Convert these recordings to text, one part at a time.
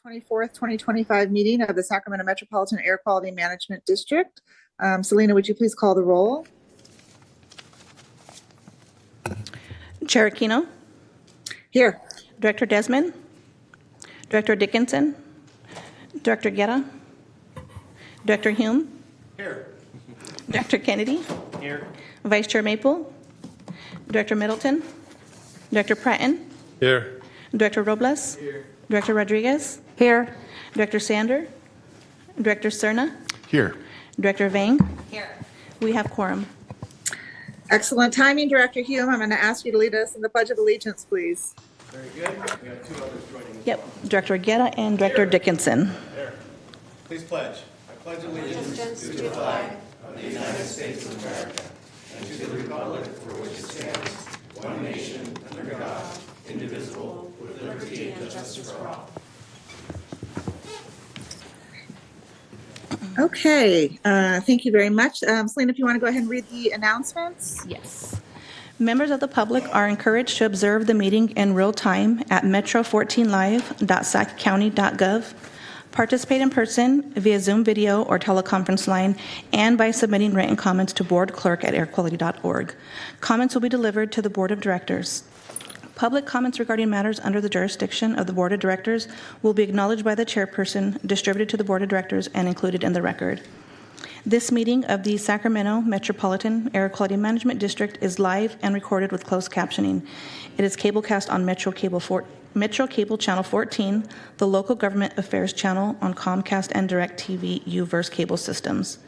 24th, 2025 meeting of the Sacramento Metropolitan Air Quality Management District. Selena, would you please call the roll? Chair Aquino. Here. Director Desmond. Director Dickinson. Director Guerra. Director Hume. Here. Director Kennedy. Here. Vice Chair Maple. Director Middleton. Director Pratton. Here. Director Robles. Here. Director Rodriguez. Here. Director Sander. Director Cerna. Here. Director Vang. Here. We have quorum. Excellent timing, Director Hume. I'm going to ask you to lead us in the Pledge of Allegiance, please. Very good. We have two others joining us. Yep, Director Guerra and Director Dickinson. There. Please pledge. I pledge allegiance to the flag of the United States of America and to the republic for which it stands, one nation, under God, indivisible, with liberty and justice for all. Okay, thank you very much. Selena, if you want to go ahead and read the announcements. Yes. Members of the public are encouraged to observe the meeting in real time at metro14live.saccounty.gov, participate in person via Zoom video or teleconference line, and by submitting written comments to boardclerk@airquality.org. Comments will be delivered to the Board of Directors. Public comments regarding matters under the jurisdiction of the Board of Directors will be acknowledged by the chairperson, distributed to the Board of Directors, and included in the record. This meeting of the Sacramento Metropolitan Air Quality Management District is live and recorded with closed captioning. It is cablecast on Metro Cable Channel 14, the Local Government Affairs Channel on Comcast and DirecTV U-verse cable systems.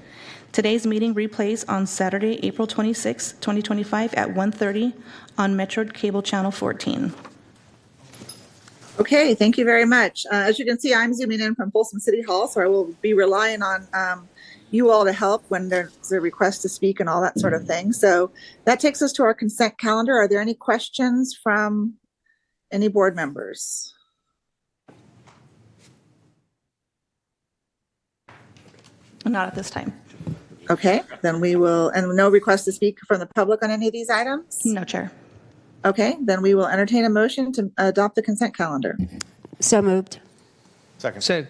Today's meeting replays on Saturday, April 26, 2025 at 1:30 on Metro Cable Channel 14. Okay, thank you very much. As you can see, I'm zooming in from Folsom City Hall, so I will be relying on you all to help when there's a request to speak and all that sort of thing. So that takes us to our consent calendar. Are there any questions from any board members? Not at this time. Okay, then we will, and no request to speak from the public on any of these items? No, Chair. Okay, then we will entertain a motion to adopt the consent calendar. So moved. Second.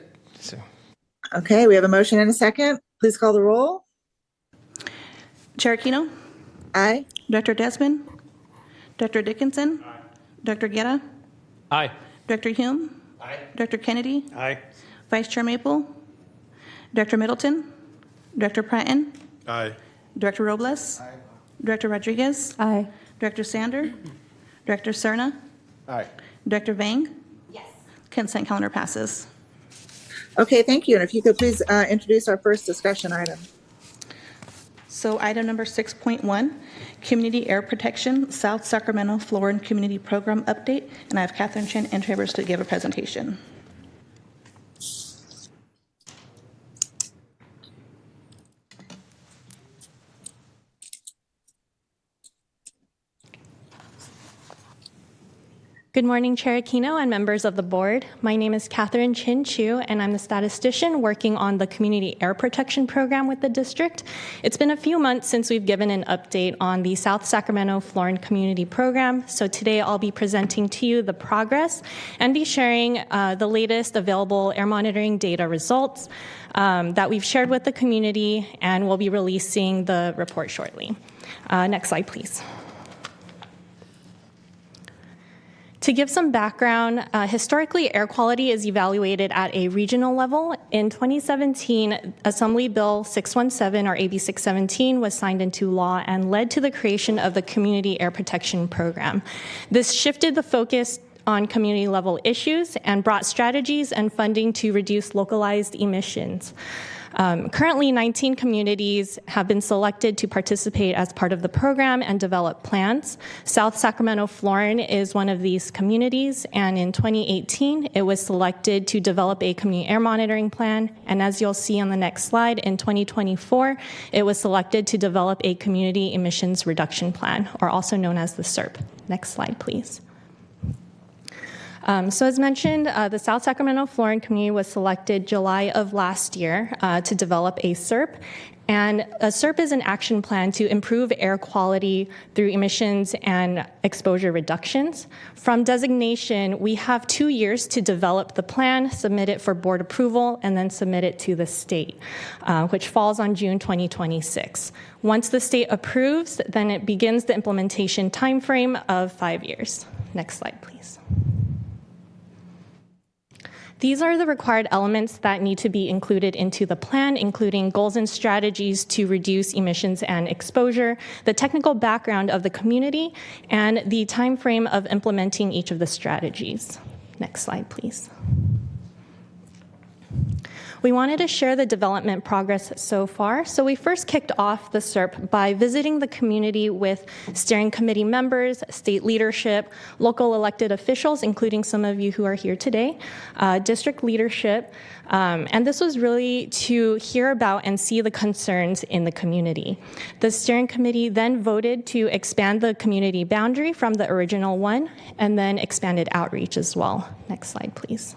Okay, we have a motion and a second. Please call the roll. Chair Aquino. Aye. Director Desmond. Director Dickinson. Aye. Director Guerra. Aye. Director Hume. Aye. Director Kennedy. Aye. Vice Chair Maple. Director Middleton. Director Pratton. Aye. Director Robles. Aye. Director Rodriguez. Aye. Director Sander. Director Cerna. Aye. Director Vang. Yes. Consent calendar passes. Okay, thank you. And if you could please introduce our first discussion item. So item number 6.1, Community Air Protection South Sacramento Florida Community Program Update. And I have Catherine Chin and Travers to give a presentation. Good morning, Chair Aquino and members of the board. My name is Catherine Chin Chu, and I'm the statistician working on the Community Air Protection Program with the district. It's been a few months since we've given an update on the South Sacramento Florida Community Program, so today I'll be presenting to you the progress and be sharing the latest available air monitoring data results that we've shared with the community, and we'll be releasing the report shortly. Next slide, please. To give some background, historically, air quality is evaluated at a regional level. In 2017, Assembly Bill 617, or AB 617, was signed into law and led to the creation of the Community Air Protection Program. This shifted the focus on community-level issues and brought strategies and funding to reduce localized emissions. Currently, 19 communities have been selected to participate as part of the program and develop plans. South Sacramento Florin is one of these communities, and in 2018, it was selected to develop a community air monitoring plan. And as you'll see on the next slide, in 2024, it was selected to develop a community emissions reduction plan, or also known as the CERP. Next slide, please. So as mentioned, the South Sacramento Flooring Community was selected July of last year to develop a SERP. And a SERP is an action plan to improve air quality through emissions and exposure reductions. From designation, we have 2 years to develop the plan, submit it for board approval, and then submit it to the state, which falls on June 2026. Once the state approves, then it begins the implementation timeframe of 5 years. Next slide, please. These are the required elements that need to be included into the plan, including goals and strategies to reduce emissions and exposure, the technical background of the community, and the time frame of implementing each of the strategies. Next slide, please. We wanted to share the development progress so far. So we first kicked off the SERP by visiting the community with steering committee members, state leadership, local elected officials, including some of you who are here today, district leadership. And this was really to hear about and see the concerns in the community. The steering committee then voted to expand the community boundary from the original one and then expanded outreach as well. Next slide, please.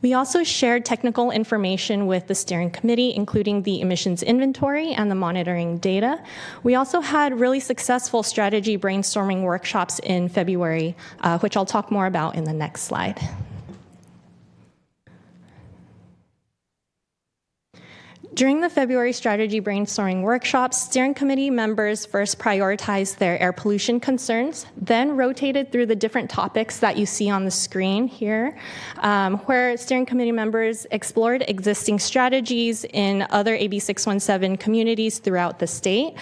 We also shared technical information with the steering committee, including the emissions inventory and the monitoring data. We also had really successful strategy brainstorming workshops in February, which I'll talk more about in the next slide. During the February strategy brainstorming workshops, steering committee members first prioritized their air pollution concerns, then rotated through the different topics that you see on the screen here, where steering committee members explored existing strategies in other AB 617 communities throughout the state.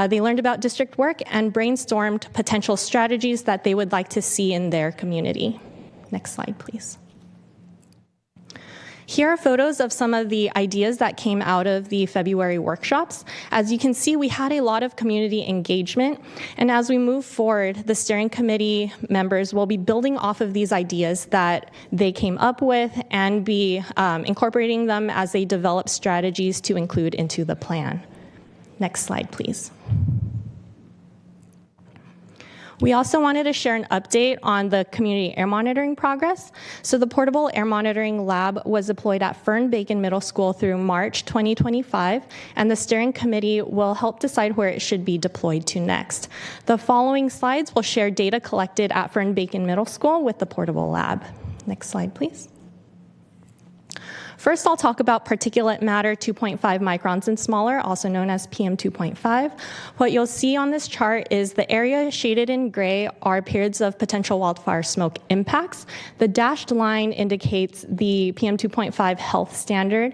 They learned about district work and brainstormed potential strategies that they would like to see in their community. Next slide, please. Here are photos of some of the ideas that came out of the February workshops. As you can see, we had a lot of community engagement, and as we move forward, the steering committee members will be building off of these ideas that they came up with and be incorporating them as they develop strategies to include into the plan. Next slide, please. We also wanted to share an update on the community air monitoring progress. So the portable air monitoring lab was deployed at Fern-Bacon Middle School through March 2025, and the steering committee will help decide where it should be deployed to next. The following slides will share data collected at Fern-Bacon Middle School with the portable lab. Next slide, please. First, I'll talk about particulate matter 2.5 microns and smaller, also known as PM 2.5. What you'll see on this chart is the area shaded in gray are periods of potential wildfire smoke impacts. The dashed line indicates the PM 2.5 health standard.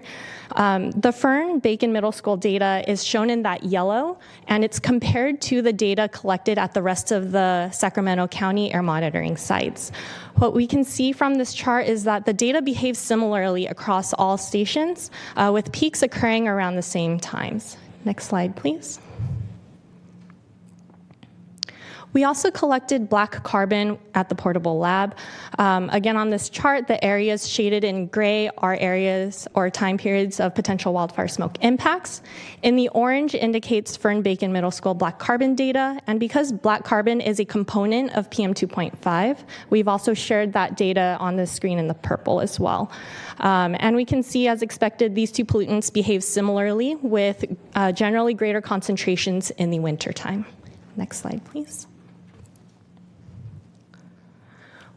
The Fern-Bacon Middle School data is shown in that yellow, and it's compared to the data collected at the rest of the Sacramento County air monitoring sites. What we can see from this chart is that the data behaves similarly across all stations, with peaks occurring around the same times. Next slide, please. We also collected black carbon at the portable lab. Again, on this chart, the areas shaded in gray are areas or time periods of potential wildfire smoke impacts. In the orange indicates Fern-Bacon Middle School black carbon data, and because black carbon is a component of PM 2.5, we've also shared that data on the screen in the purple as well. And we can see, as expected, these two pollutants behave similarly with generally greater concentrations in the wintertime. Next slide, please.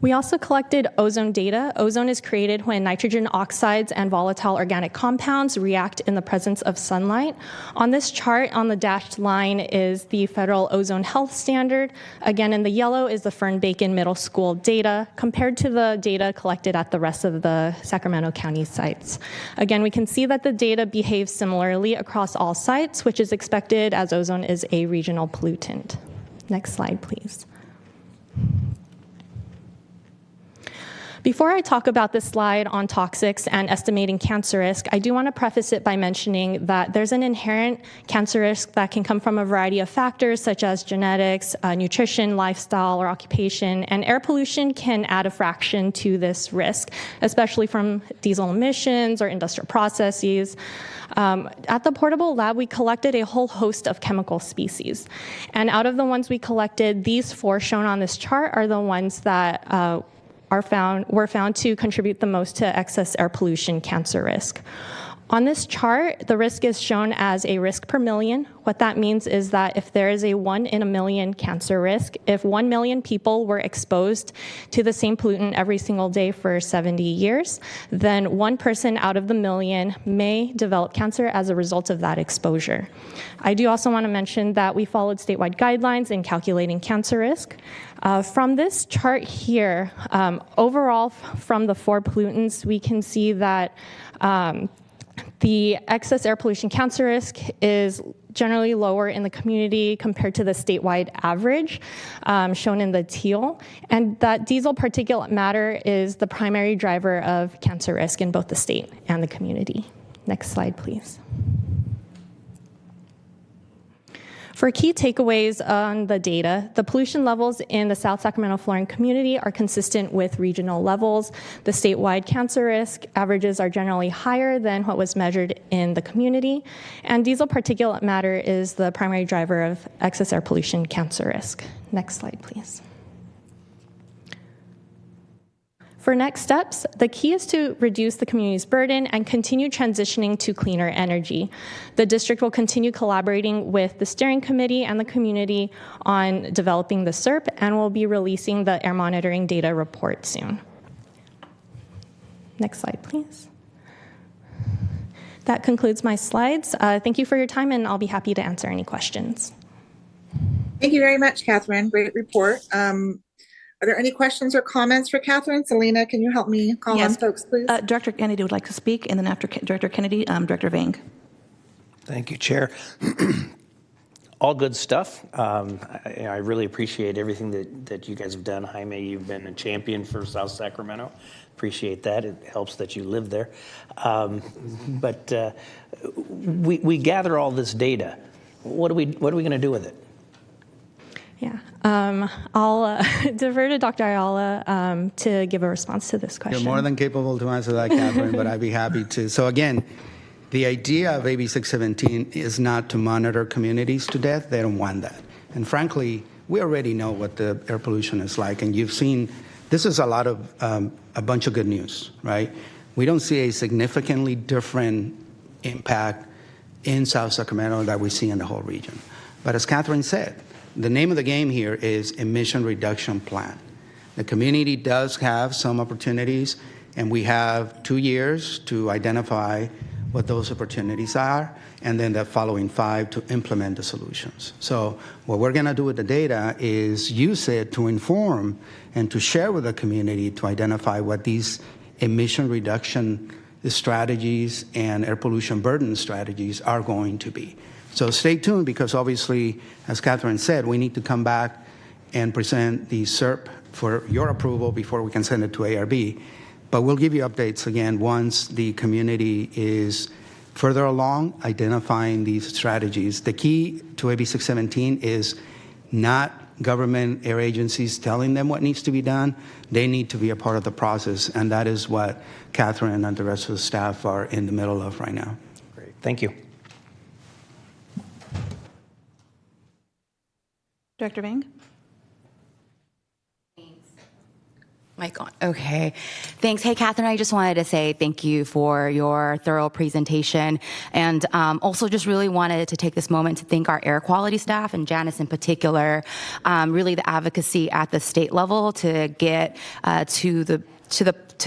We also collected ozone data. Ozone is created when nitrogen oxides and volatile organic compounds react in the presence of sunlight. On this chart, on the dashed line is the federal ozone health standard. Again, in the yellow is the Fern-Bacon Middle School data compared to the data collected at the rest of the Sacramento County sites. Again, we can see that the data behaves similarly across all sites, which is expected as ozone is a regional pollutant. Next slide, please. Before I talk about this slide on toxics and estimating cancer risk, I do want to preface it by mentioning that there's an inherent cancer risk that can come from a variety of factors such as genetics, nutrition, lifestyle, or occupation, and air pollution can add a fraction to this risk, especially from diesel emissions or industrial processes. At the portable lab, we collected a whole host of chemical species. And out of the ones we collected, these 4 shown on this chart are the ones that were found to contribute the most to excess air pollution cancer risk. On this chart, the risk is shown as a risk per million. What that means is that if there is a 1 in a million cancer risk, if 1 million people were exposed to the same pollutant every single day for 70 years, then 1 person out of the million may develop cancer as a result of that exposure. I do also want to mention that we followed statewide guidelines in calculating cancer risk. From this chart here, overall from the 4 pollutants, we can see that the excess air pollution cancer risk is generally lower in the community compared to the statewide average, shown in the teal, and that diesel particulate matter is the primary driver of cancer risk in both the state and the community. Next slide, please. For key takeaways on the data, the pollution levels in the South Sacramento Flooring community are consistent with regional levels. The statewide cancer risk averages are generally higher than what was measured in the community, and diesel particulate matter is the primary driver of excess air pollution cancer risk. Next slide, please. For next steps, the key is to reduce the community's burden and continue transitioning to cleaner energy. The district will continue collaborating with the steering committee and the community on developing the SERP, and will be releasing the air monitoring data report soon. Next slide, please. That concludes my slides. Thank you for your time, and I'll be happy to answer any questions. Thank you very much, Catherine. Great report. Are there any questions or comments for Catherine? Selena, can you help me call on folks, please? Director Kennedy would like to speak, and then after Director Kennedy, Director Vang. Thank you, Chair. All good stuff. I really appreciate everything that you guys have done. Jaime, you've been a champion for South Sacramento. Appreciate that. It helps that you live there. But we gather all this data. What are we going to do with it? Yeah, I'll defer to Dr. Ayala to give a response to this question. You're more than capable to answer that, Catherine, but I'd be happy to. So again, the idea of AB 617 is not to monitor communities to death. They don't want that. And frankly, we already know what the air pollution is like, and you've seen, this is a lot of, a bunch of good news, right? We don't see a significantly different impact in South Sacramento that we see in the whole region. But as Catherine said, the name of the game here is emission reduction plan. The community does have some opportunities, and we have 2 years to identify what those opportunities are, and then the following 5 to implement the solutions. So what we're going to do with the data is use it to inform and to share with the community to identify what these emission reduction strategies and air pollution burden strategies are going to be. So stay tuned, because obviously, as Catherine said, we need to come back and present the SERP for your approval before we can send it to ARB. But we'll give you updates again once the community is further along identifying these strategies. The key to AB 617 is not government air agencies telling them what needs to be done. They need to be a part of the process, and that is what Catherine and the rest of the staff are in the middle of right now. Great. Thank you. Director Vang? Mic on. Okay. Thanks. Hey, Catherine, I just wanted to say thank you for your thorough presentation. And also just really wanted to take this moment to thank our air quality staff, and Janice in particular, really the advocacy at the state level to get to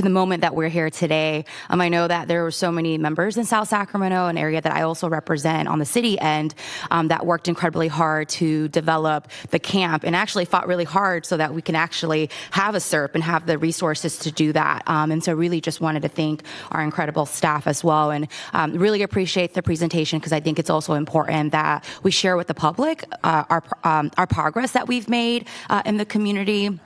the moment that we're here today. I know that there were so many members in South Sacramento, an area that I also represent on the city end, that worked incredibly hard to develop the camp, and actually fought really hard so that we can actually have a SERP and have the resources to do that. And so really just wanted to thank our incredible staff as well, and really appreciate the presentation, because I think it's also important that we share with the public our progress that we've made in the community.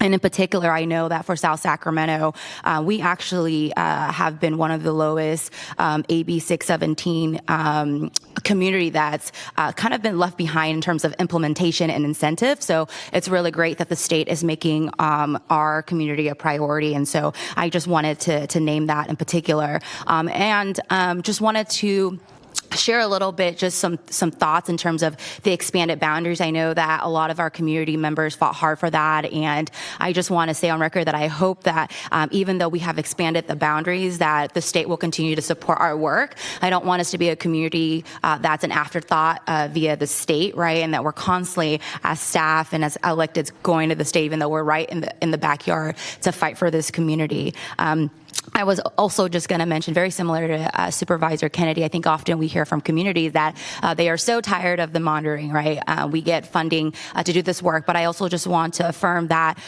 And in particular, I know that for South Sacramento, we actually have been one of the lowest AB 617 community that's kind of been left behind in terms of implementation and incentive. So it's really great that the state is making our community a priority. And so I just wanted to name that in particular. And just wanted to share a little bit, just some thoughts in terms of the expanded boundaries. I know that a lot of our community members fought hard for that, and I just want to say on record that I hope that even though we have expanded the boundaries, that the state will continue to support our work. I don't want us to be a community that's an afterthought via the state, right? And that we're constantly, as staff and as electeds, going to the state, even though we're right in the backyard to fight for this community. I was also just going to mention, very similar to Supervisor Kennedy, I think often we hear from communities that they are so tired of the monitoring, right? We get funding to do this work, but I also just want to affirm that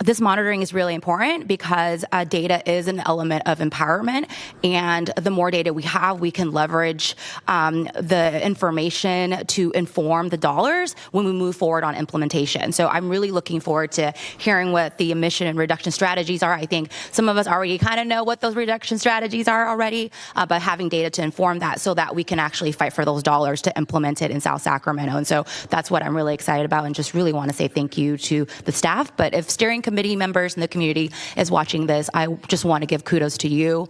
this monitoring is really important because data is an element of empowerment, and the more data we have, we can leverage the information to inform the dollars when we move forward on implementation. So I'm really looking forward to hearing what the emission and reduction strategies are. I think some of us already kind of know what those reduction strategies are already, but having data to inform that so that we can actually fight for those dollars to implement it in South Sacramento. And so that's what I'm really excited about, and just really want to say thank you to the staff. But if steering committee members in the community is watching this, I just want to give kudos to you,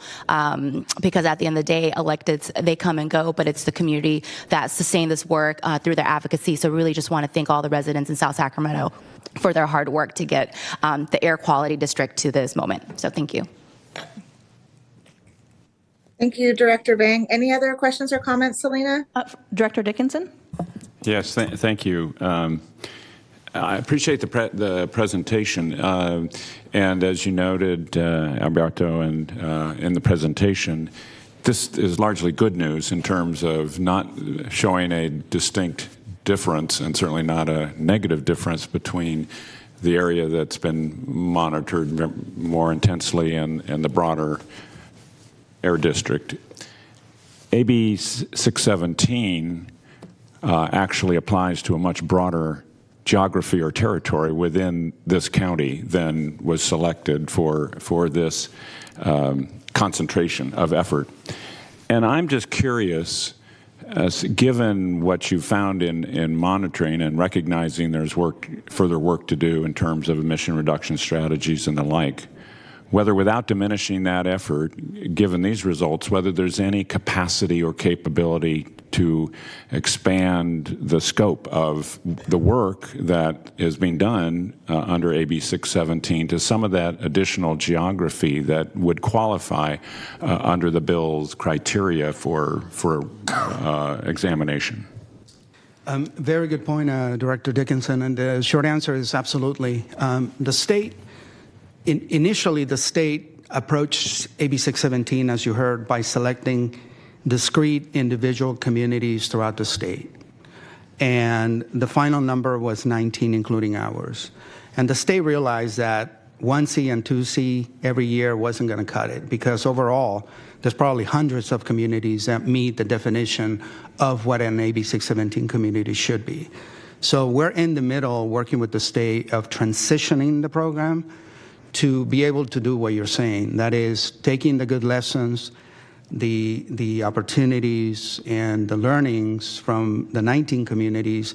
because at the end of the day, electeds, they come and go, but it's the community that sustained this work through their advocacy. So really just want to thank all the residents in South Sacramento for their hard work to get the air quality district to this moment. So thank you. Thank you, Director Vang. Any other questions or comments, Selena? Director Dickinson? Yes, thank you. I appreciate the presentation. And as you noted, Alberto, and in the presentation, this is largely good news in terms of not showing a distinct difference, and certainly not a negative difference, between the area that's been monitored more intensely and the broader air district. AB 617 actually applies to a much broader geography or territory within this county than was selected for this concentration of effort. And I'm just curious, given what you found in monitoring and recognizing there's further work to do in terms of emission reduction strategies and the like, whether, without diminishing that effort, given these results, whether there's any capacity or capability to expand the scope of the work that is being done under AB 617 to some of that additional geography that would qualify under the bill's criteria for examination. Very good point, Director Dickinson. And the short answer is absolutely. The state, initially, the state approached AB 617, as you heard, by selecting discrete individual communities throughout the state. And the final number was 19, including ours. And the state realized that 1C and 2C every year wasn't going to cut it, because overall, there's probably hundreds of communities that meet the definition of what an AB 617 community should be. So we're in the middle, working with the state, of transitioning the program to be able to do what you're saying. That is, taking the good lessons, the opportunities and the learnings from the 19 communities,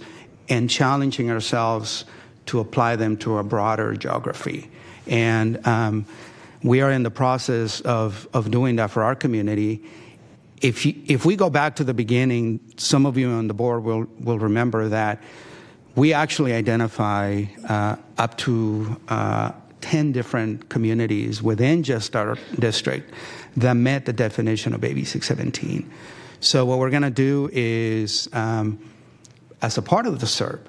and challenging ourselves to apply them to a broader geography. And we are in the process of doing that for our community. If we go back to the beginning, some of you on the board will remember that we actually identify up to 10 different communities within just our district that met the definition of AB 617. So what we're going to do is, as a part of the SERP,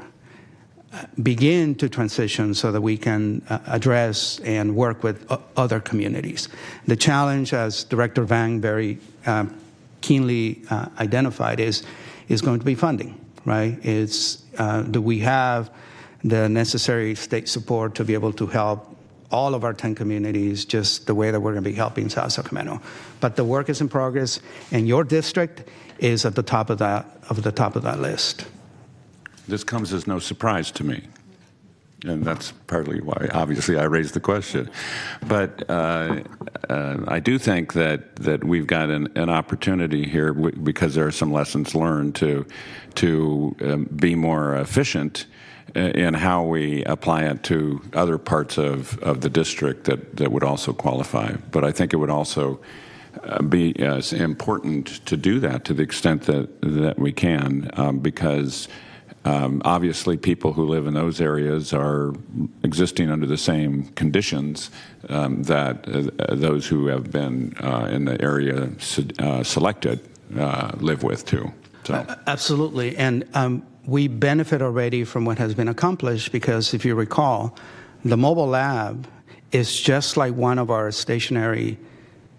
begin to transition so that we can address and work with other communities. The challenge, as Director Vang very keenly identified, is going to be funding, right? Do we have the necessary state support to be able to help all of our 10 communities just the way that we're going to be helping South Sacramento? But the work is in progress, and your district is at the top of that list. This comes as no surprise to me. And that's partly why, obviously, I raised the question. But I do think that we've got an opportunity here because there are some lessons learned to be more efficient in how we apply it to other parts of the district that would also qualify. But I think it would also be important to do that to the extent that we can, because obviously people who live in those areas are existing under the same conditions that those who have been in the area selected live with too. So. Absolutely. And we benefit already from what has been accomplished because if you recall, the mobile lab is just like one of our stationary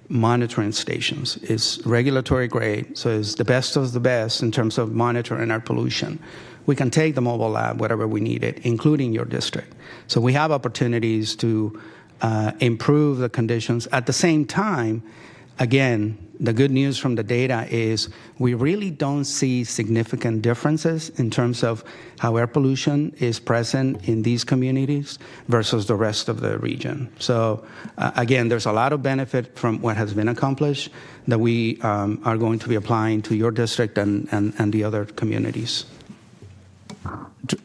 monitoring stations. It's regulatory grade, so it's the best of the best in terms of monitoring our pollution. We can take the mobile lab wherever we need it, including your district. So we have opportunities to improve the conditions. At the same time, again, the good news from the data is we really don't see significant differences in terms of how air pollution is present in these communities versus the rest of the region. So again, there's a lot of benefit from what has been accomplished that we are going to be applying to your district and the other communities.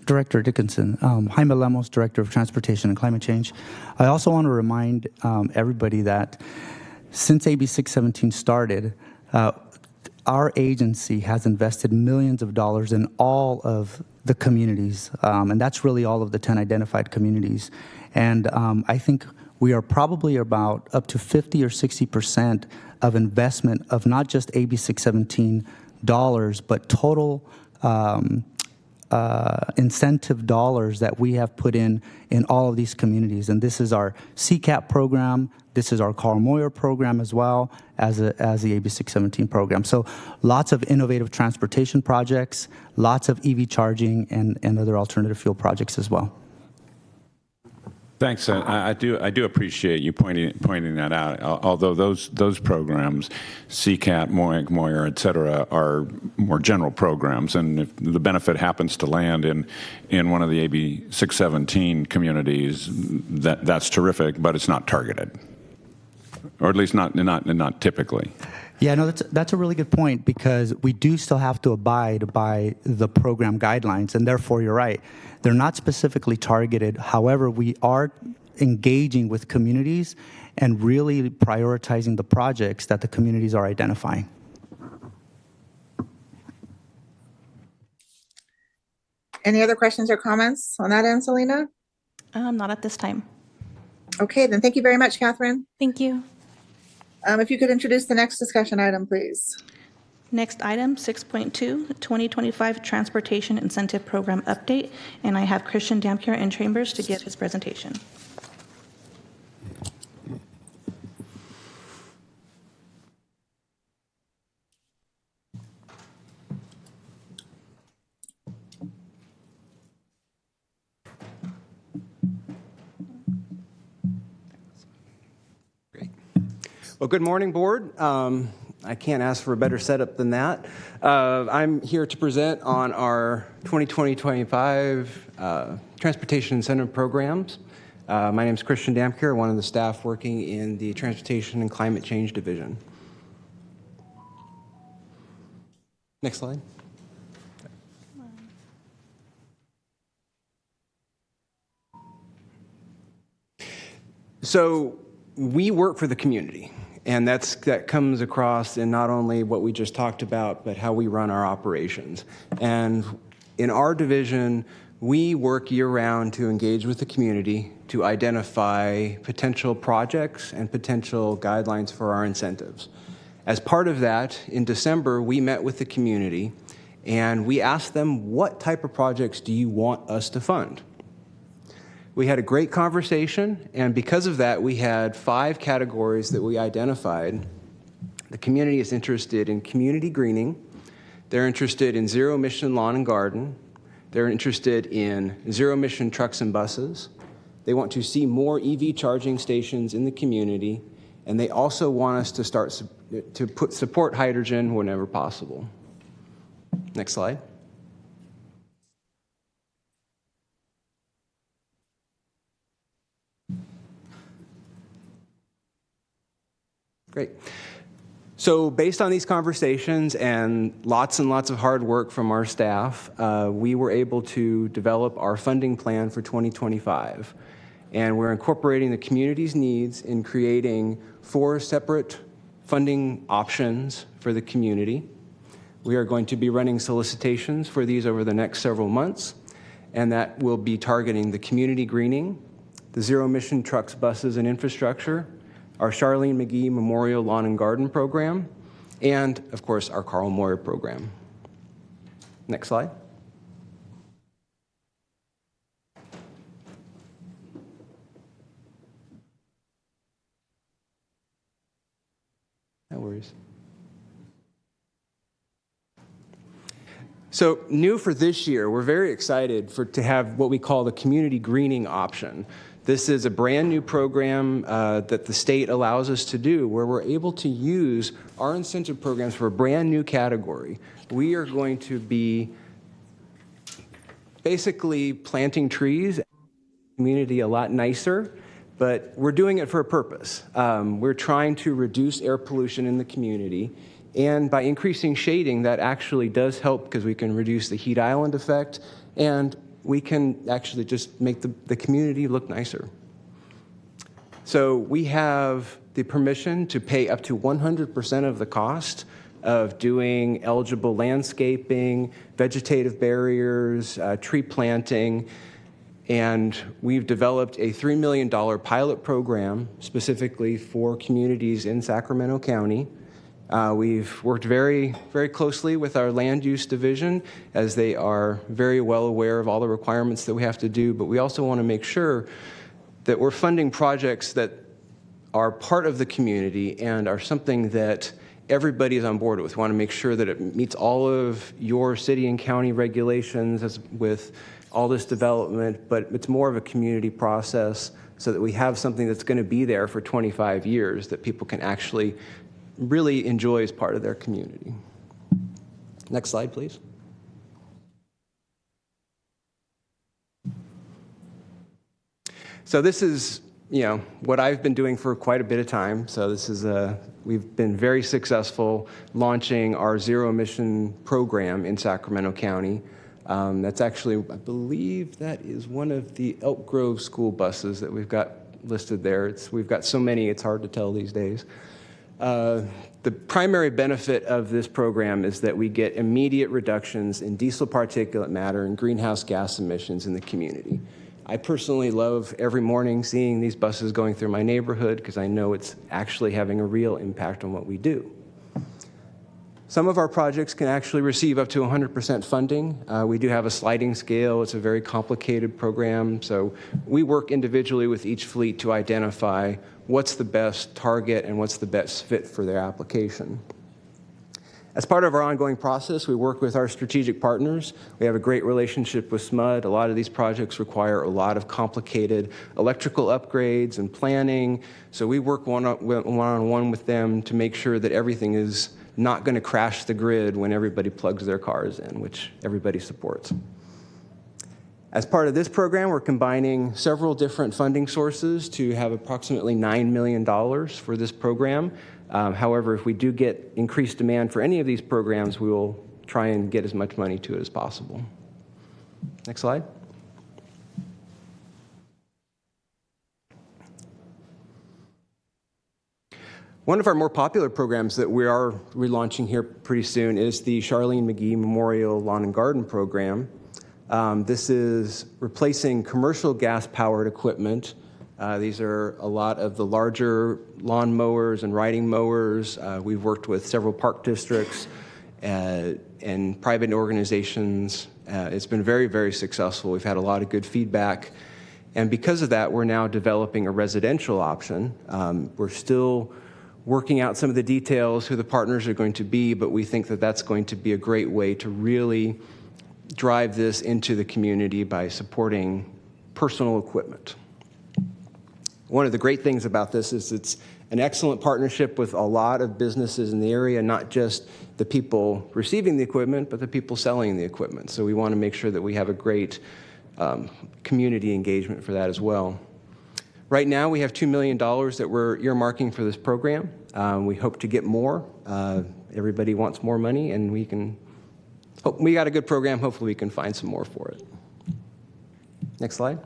Director Dickinson, Jaime Lemos, Director of Transportation and Climate Change. I also want to remind everybody that since AB 617 started, our agency has invested millions of dollars in all of the communities, and that's really all of the 10 identified communities. And I think we are probably about up to 50 or 60% of investment of not just AB 617 dollars, but total incentive dollars that we have put in all of these communities. And this is our CCAP program. This is our Carl Moyer program as well as the AB 617 program. So lots of innovative transportation projects, lots of EV charging and other alternative fuel projects as well. Thanks. I do appreciate you pointing that out. Although those programs, CCAP, Moyer, et cetera, are more general programs, and if the benefit happens to land in one of the AB 617 communities, that's terrific. But it's not targeted, or at least not typically. Yeah, no, that's a really good point because we do still have to abide by the program guidelines, and therefore you're right. They're not specifically targeted. However, we are engaging with communities and really prioritizing the projects that the communities are identifying. Any other questions or comments on that end, Selena? Not at this time. Okay, then thank you very much, Catherine. Thank you. If you could introduce the next discussion item, please. Next item, 6.2, 2025 Transportation Incentive Program Update, and I have Christian Dampier in chambers to give his presentation. Great. Well, good morning, board. I can't ask for a better setup than that. I'm here to present on our 2020-25 Transportation Incentive Programs. My name is Christian Dampier, one of the staff working in the Transportation and Climate Change Division. Next slide. So we work for the community. And that comes across in not only what we just talked about, but how we run our operations. And in our division, we work year-round to engage with the community to identify potential projects and potential guidelines for our incentives. As part of that, in December, we met with the community and we asked them, what type of projects do you want us to fund? We had a great conversation, and because of that, we had 5 categories that we identified. The community is interested in community greening. They're interested in zero-emission lawn and garden. They're interested in zero-emission trucks and buses. They want to see more EV charging stations in the community, and they also want us to start to support hydrogen whenever possible. Next slide. Great. So based on these conversations and lots of hard work from our staff, we were able to develop our funding plan for 2025. And we're incorporating the community's needs in creating 4 separate funding options for the community. We are going to be running solicitations for these over the next several months, and that will be targeting the community greening, the zero-emission trucks, buses, and infrastructure, our Charlene McGee Memorial Lawn and Garden Program, and, of course, our Carl Moyer Program. Next slide. No worries. So new for this year, we're very excited to have what we call the community greening option. This is a brand new program that the state allows us to do where we're able to use our incentive programs for a brand new category. We are going to be basically planting trees, community a lot nicer, but we're doing it for a purpose. We're trying to reduce air pollution in the community, and by increasing shading, that actually does help because we can reduce the heat island effect, and we can actually just make the community look nicer. So we have the permission to pay up to 100% of the cost of doing eligible landscaping, vegetative barriers, tree planting, and we've developed a $3 million pilot program specifically for communities in Sacramento County. We've worked very closely with our land use division as they are very well aware of all the requirements that we have to do, but we also want to make sure that we're funding projects that are part of the community and are something that everybody is on board with. We want to make sure that it meets all of your city and county regulations as with all this development, but it's more of a community process so that we have something that's going to be there for 25 years that people can actually really enjoy as part of their community. Next slide, please. So this is, what I've been doing for quite a bit of time. So this is we've been very successful launching our zero emission program in Sacramento County. That's actually, I believe that is one of the Elk Grove school buses that we've got listed there. We've got so many, it's hard to tell these days. The primary benefit of this program is that we get immediate reductions in diesel particulate matter and greenhouse gas emissions in the community. I personally love every morning seeing these buses going through my neighborhood because I know it's actually having a real impact on what we do. Some of our projects can actually receive up to 100% funding. We do have a sliding scale. It's a very complicated program, so we work individually with each fleet to identify what's the best target and what's the best fit for their application. As part of our ongoing process, we work with our strategic partners. We have a great relationship with SMUD. A lot of these projects require a lot of complicated electrical upgrades and planning, so we work one-on-one with them to make sure that everything is not going to crash the grid when everybody plugs their cars in, which everybody supports. As part of this program, we're combining several different funding sources to have approximately $9 million for this program. However, if we do get increased demand for any of these programs, we will try and get as much money to it as possible. Next slide. One of our more popular programs that we are relaunching here pretty soon is the Charlene McGee Memorial Lawn and Garden Program. This is replacing commercial gas-powered equipment. These are a lot of the larger lawn mowers and riding mowers. We've worked with several park districts and private organizations. It's been very, very successful. We've had a lot of good feedback. And because of that, we're now developing a residential option. We're still working out some of the details, who the partners are going to be, but we think that that's going to be a great way to really drive this into the community by supporting personal equipment. One of the great things about this is it's an excellent partnership with a lot of businesses in the area, not just the people receiving the equipment, but the people selling the equipment. So we want to make sure that we have a great community engagement for that as well. Right now, we have $2 million that we're earmarking for this program. We hope to get more. Everybody wants more money, and we got a good program. Hopefully, we can find some more for it. Next slide.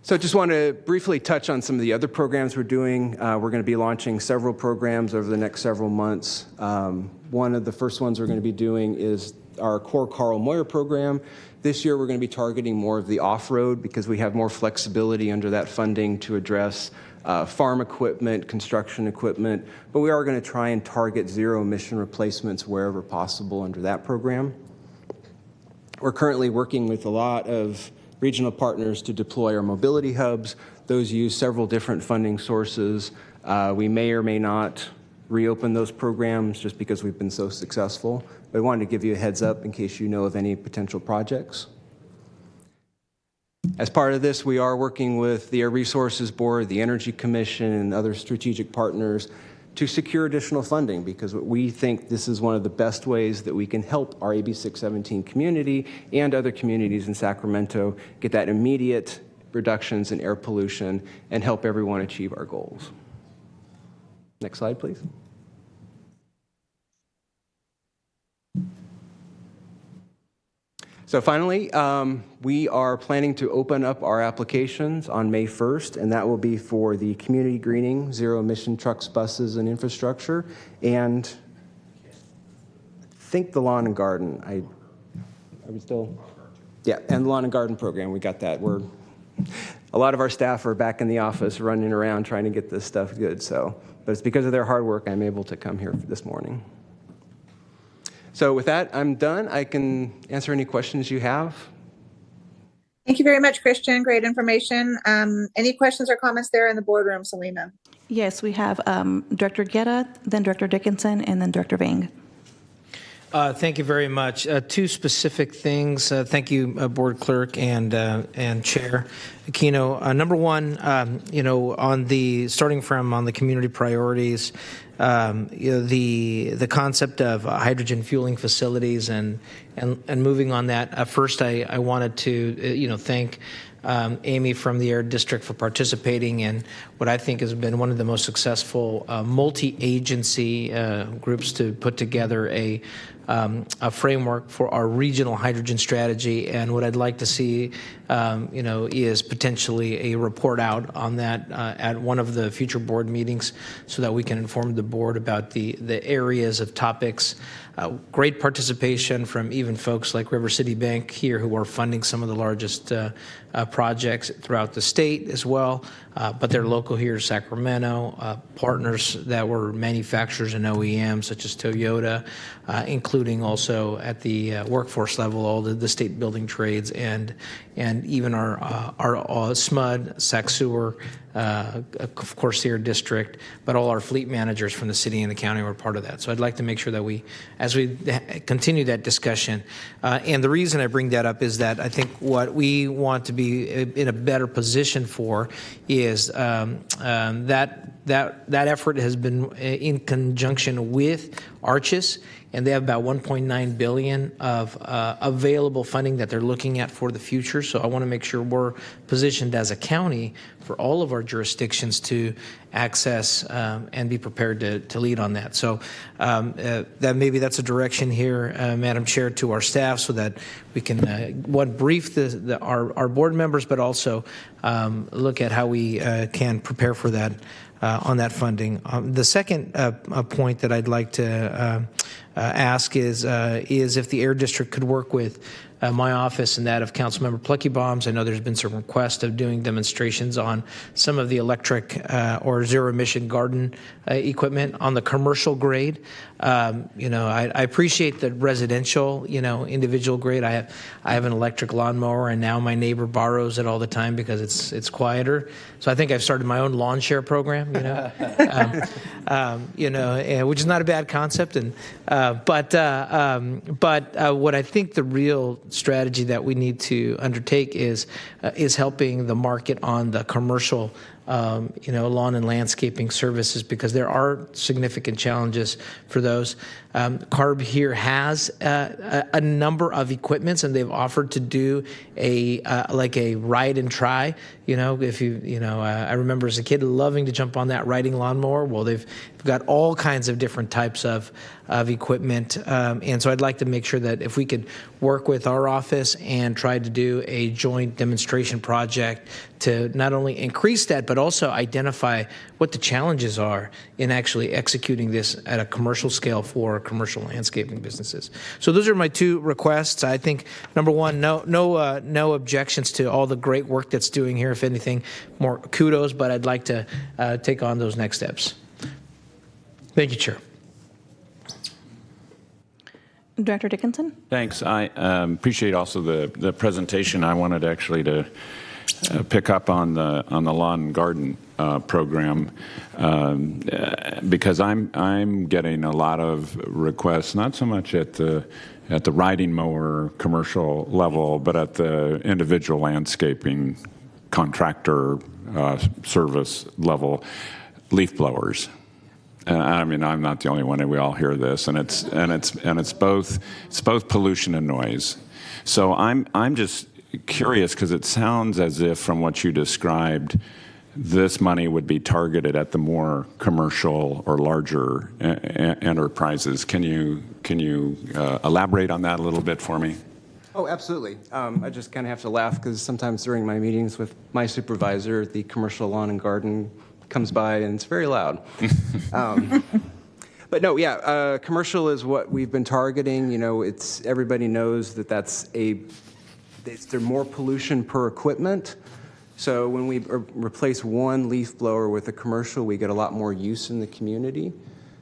So I just want to briefly touch on some of the other programs we're doing. We're going to be launching several programs over the next several months. One of the first ones we're going to be doing is our core Carl Moyer program. This year we're going to be targeting more of the off-road because we have more flexibility under that funding to address farm equipment, construction equipment, but we are going to try and target zero-emission replacements wherever possible under that program. We're currently working with a lot of regional partners to deploy our mobility hubs. Those use several different funding sources. We may or may not reopen those programs just because we've been so successful. But I wanted to give you a heads up in case you know of any potential projects. As part of this, we are working with the Air Resources Board, the Energy Commission, and other strategic partners to secure additional funding because we think this is one of the best ways that we can help our AB 617 community and other communities in Sacramento get that immediate reductions in air pollution and help everyone achieve our goals. Next slide, please. So finally, we are planning to open up our applications on May 1st, and that will be for the community greening, zero-emission trucks, buses, and infrastructure, and I think the lawn and garden. Are we still? Yeah, and the lawn and garden program, we got that. A lot of our staff are back in the office running around trying to get this stuff good, but it's because of their hard work I'm able to come here this morning. So with that, I'm done. I can answer any questions you have. Thank you very much, Christian. Great information. Any questions or comments there in the boardroom, Selena? Yes, we have Director Guerra, then Director Dickinson, and then Director Vang. Thank you very much. Two specific things. Thank you, Board Clerk and Chair Aquino. Number one, starting from on the community priorities, the concept of hydrogen fueling facilities and moving on that. First, I wanted to thank Amy from the Air District for participating in what I think has been one of the most successful multi-agency groups to put together a framework for our regional hydrogen strategy. And what I'd like to see, is potentially a report out on that at one of the future board meetings so that we can inform the board about the areas of topics. Great participation from even folks like River City Bank here who are funding some of the largest projects throughout the state as well, but they're local here in Sacramento, partners that were manufacturers and OEMs such as Toyota, including also at the workforce level, all the state building trades and even our SMUD, Sac Sewer, of course, the Air District, but all our fleet managers from the city and the county were part of that. So I'd like to make sure that as we continue that discussion, and the reason I bring that up is that I think what we want to be in a better position for is that effort has been in conjunction with ARCHIS, and they have about $1.9 billion of available funding that they're looking at for the future. So I want to make sure we're positioned as a county for all of our jurisdictions to access and be prepared to lead on that. So that's a direction here, Madam Chair, to our staff so that we can brief our board members, but also look at how we can prepare for that on that funding. The second point that I'd like to ask is if the Air District could work with my office and that of Councilmember Pluckybombs. I know there's been some requests of doing demonstrations on some of the electric or zero-emission garden equipment on the commercial grade. I appreciate the residential, individual grade. I have an electric lawnmower, and now my neighbor borrows it all the time because it's quieter. So I think I've started my own lawn share program, which is not a bad concept. But what I think the real strategy that we need to undertake is helping the market on the commercial lawn and landscaping services, because there are significant challenges for those. CARB here has a number of equipments, and they've offered to do a ride and try. I remember as a kid loving to jump on that riding lawnmower. Well, they've got all kinds of different types of equipment, and so I'd like to make sure that if we could work with our office and try to do a joint demonstration project to not only increase that, but also identify what the challenges are in actually executing this at a commercial scale for commercial landscaping businesses. So those are my two requests. I think, number one, no objections to all the great work that's doing here. If anything, more kudos, but I'd like to take on those next steps. Thank you, Chair. Director Dickinson? Thanks. I appreciate also the presentation. I wanted actually to pick up on the lawn and garden program because I'm getting a lot of requests, not so much at the riding mower commercial level, but at the individual landscaping contractor service level, leaf blowers. I mean, I'm not the only one, and we all hear this, and it's both pollution and noise. So I'm just curious, because it sounds as if, from what you described, this money would be targeted at the more commercial or larger enterprises. Can you elaborate on that a little bit for me? Oh, absolutely. I just kind of have to laugh because sometimes during my meetings with my supervisor, the commercial lawn and garden comes by and it's very loud. But no, yeah, commercial is what we've been targeting. It's everybody knows that they're more pollution per equipment. So when we replace one leaf blower with a commercial, we get a lot more use in the community.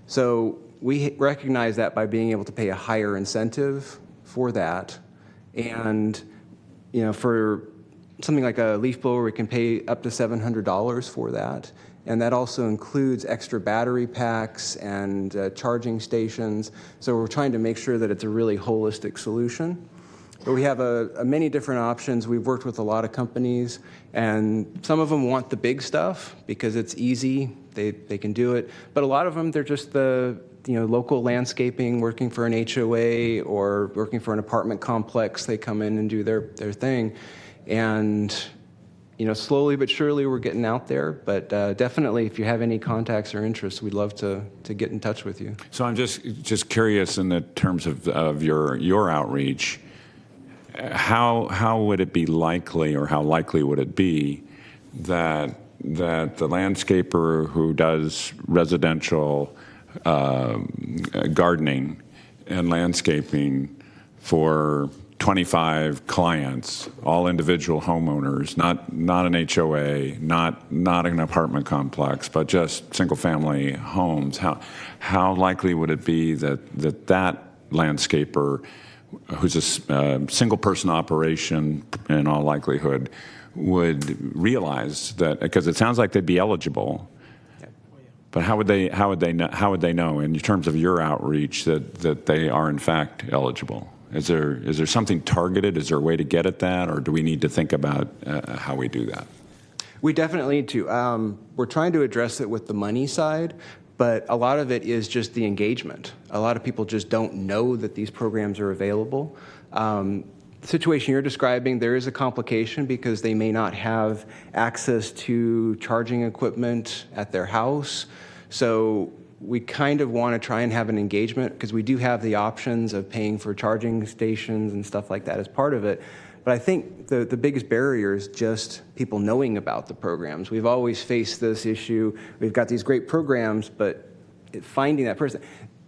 So we recognize that by being able to pay a higher incentive for that. And, for something like a leaf blower, we can pay up to $700 for that. And that also includes extra battery packs and charging stations. So we're trying to make sure that it's a really holistic solution. But we have many different options. We've worked with a lot of companies, and some of them want the big stuff because it's easy. They can do it. But a lot of them, they're just the local landscaping, working for an HOA or working for an apartment complex. They come in and do their thing. And slowly but surely we're getting out there, but definitely if you have any contacts or interests, we'd love to get in touch with you. So I'm just curious in the terms of your outreach, how would it be likely, or how likely would it be that the landscaper who does residential gardening and landscaping for 25 clients, all individual homeowners, not an HOA, not an apartment complex, but just single-family homes, how likely would it be that landscaper, who's a single-person operation in all likelihood, would realize that, because it sounds like they'd be eligible, but how would they know in terms of your outreach that they are in fact eligible? Is there something targeted? Is there a way to get at that, or do we need to think about how we do that? We definitely need to. We're trying to address it with the money side, but a lot of it is just the engagement. A lot of people just don't know that these programs are available. The situation you're describing, there is a complication because they may not have access to charging equipment at their house. So we kind of want to try and have an engagement because we do have the options of paying for charging stations and stuff like that as part of it. But I think the biggest barrier is just people knowing about the programs. We've always faced this issue. We've got these great programs, but finding that person,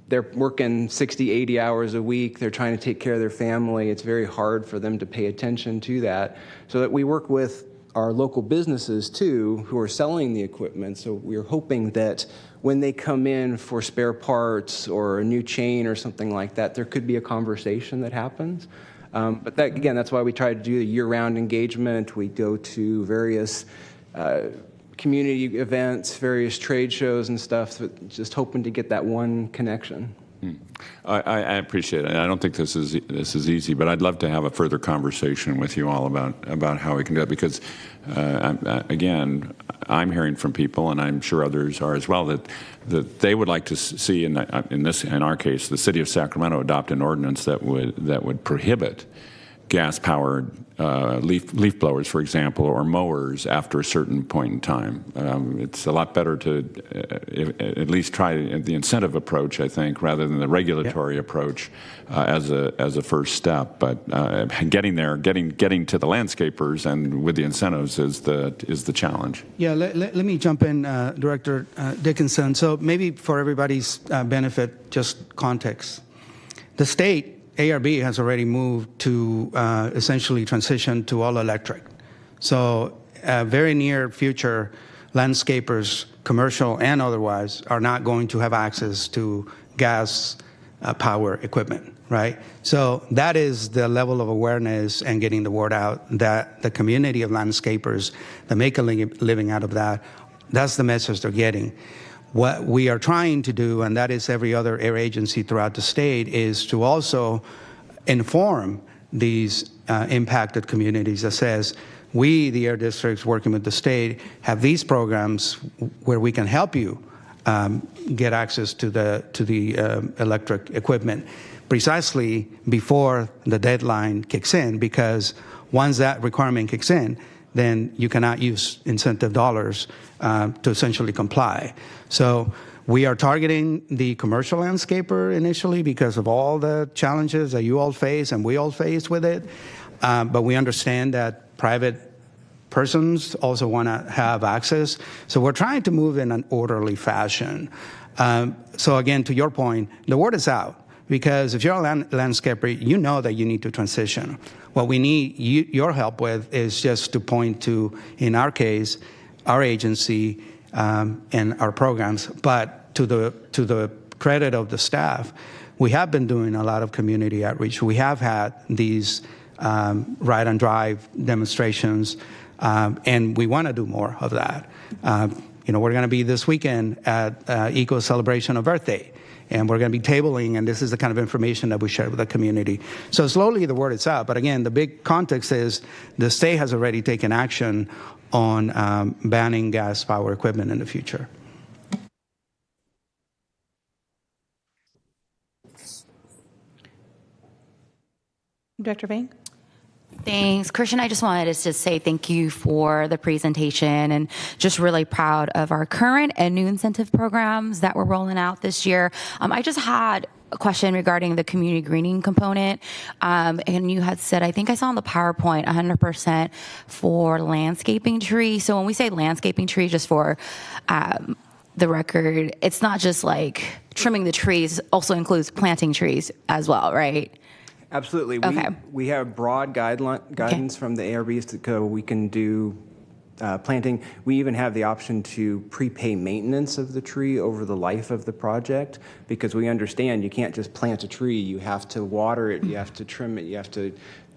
they're working 60, 80 hours a week. They're trying to take care of their family. It's very hard for them to pay attention to that. So that we work with our local businesses too, who are selling the equipment. So we're hoping that when they come in for spare parts or a new chain or something like that, there could be a conversation that happens. But that, again, that's why we try to do the year-round engagement. We go to various community events, various trade shows and stuff, so just hoping to get that one connection. I appreciate it. I don't think this is easy, but I'd love to have a further conversation with you all about how we can do it, because again, I'm hearing from people, and I'm sure others are as well, that they would like to see in our case, the city of Sacramento adopt an ordinance that would prohibit gas-powered leaf blowers, for example, or mowers after a certain point in time. It's a lot better to at least try the incentive approach, I think, rather than the regulatory approach as a first step. But getting there, getting to the landscapers and with the incentives is the challenge. Yeah, let me jump in, Director Dickinson. So maybe for everybody's benefit, just context. The state ARB has already moved to essentially transition to all electric. So very near future, landscapers, commercial and otherwise, are not going to have access to gas power equipment, right? So that is the level of awareness and getting the word out that the community of landscapers that make a living out of that, that's the message they're getting. What we are trying to do, and that is every other air agency throughout the state, is to also inform these impacted communities that says, we, the air districts working with the state, have these programs where we can help you get access to the electric equipment precisely before the deadline kicks in, because once that requirement kicks in, then you cannot use incentive dollars to essentially comply. So we are targeting the commercial landscaper initially because of all the challenges that you all face and we all face with it. But we understand that private persons also want to have access. So we're trying to move in an orderly fashion. So again, to your point, the word is out. Because if you're a landscaper, you know that you need to transition. What we need your help with is just to point to, in our case, our agency and our programs. But to the credit of the staff, we have been doing a lot of community outreach. We have had these ride and drive demonstrations, and we want to do more of that. We're going to be this weekend at Eco Celebration of Earth Day. And we're going to be tabling, and this is the kind of information that we share with the community. So slowly the word is out. But again, the big context is the state has already taken action on banning gas power equipment in the future. Director Vang? Thanks. Christian, I just wanted to say thank you for the presentation, and just really proud of our current and new incentive programs that we're rolling out this year. I just had a question regarding the community greening component. And you had said, I think I saw on the PowerPoint, 100% for landscaping trees. So when we say landscaping trees, just for the record, it's not just like trimming the trees, also includes planting trees as well, right? Absolutely. Okay. We have broad guidance from the ARBs to go. We can do planting. We even have the option to prepay maintenance of the tree over the life of the project, because we understand you can't just plant a tree. You have to water it. You have to trim it. You have to,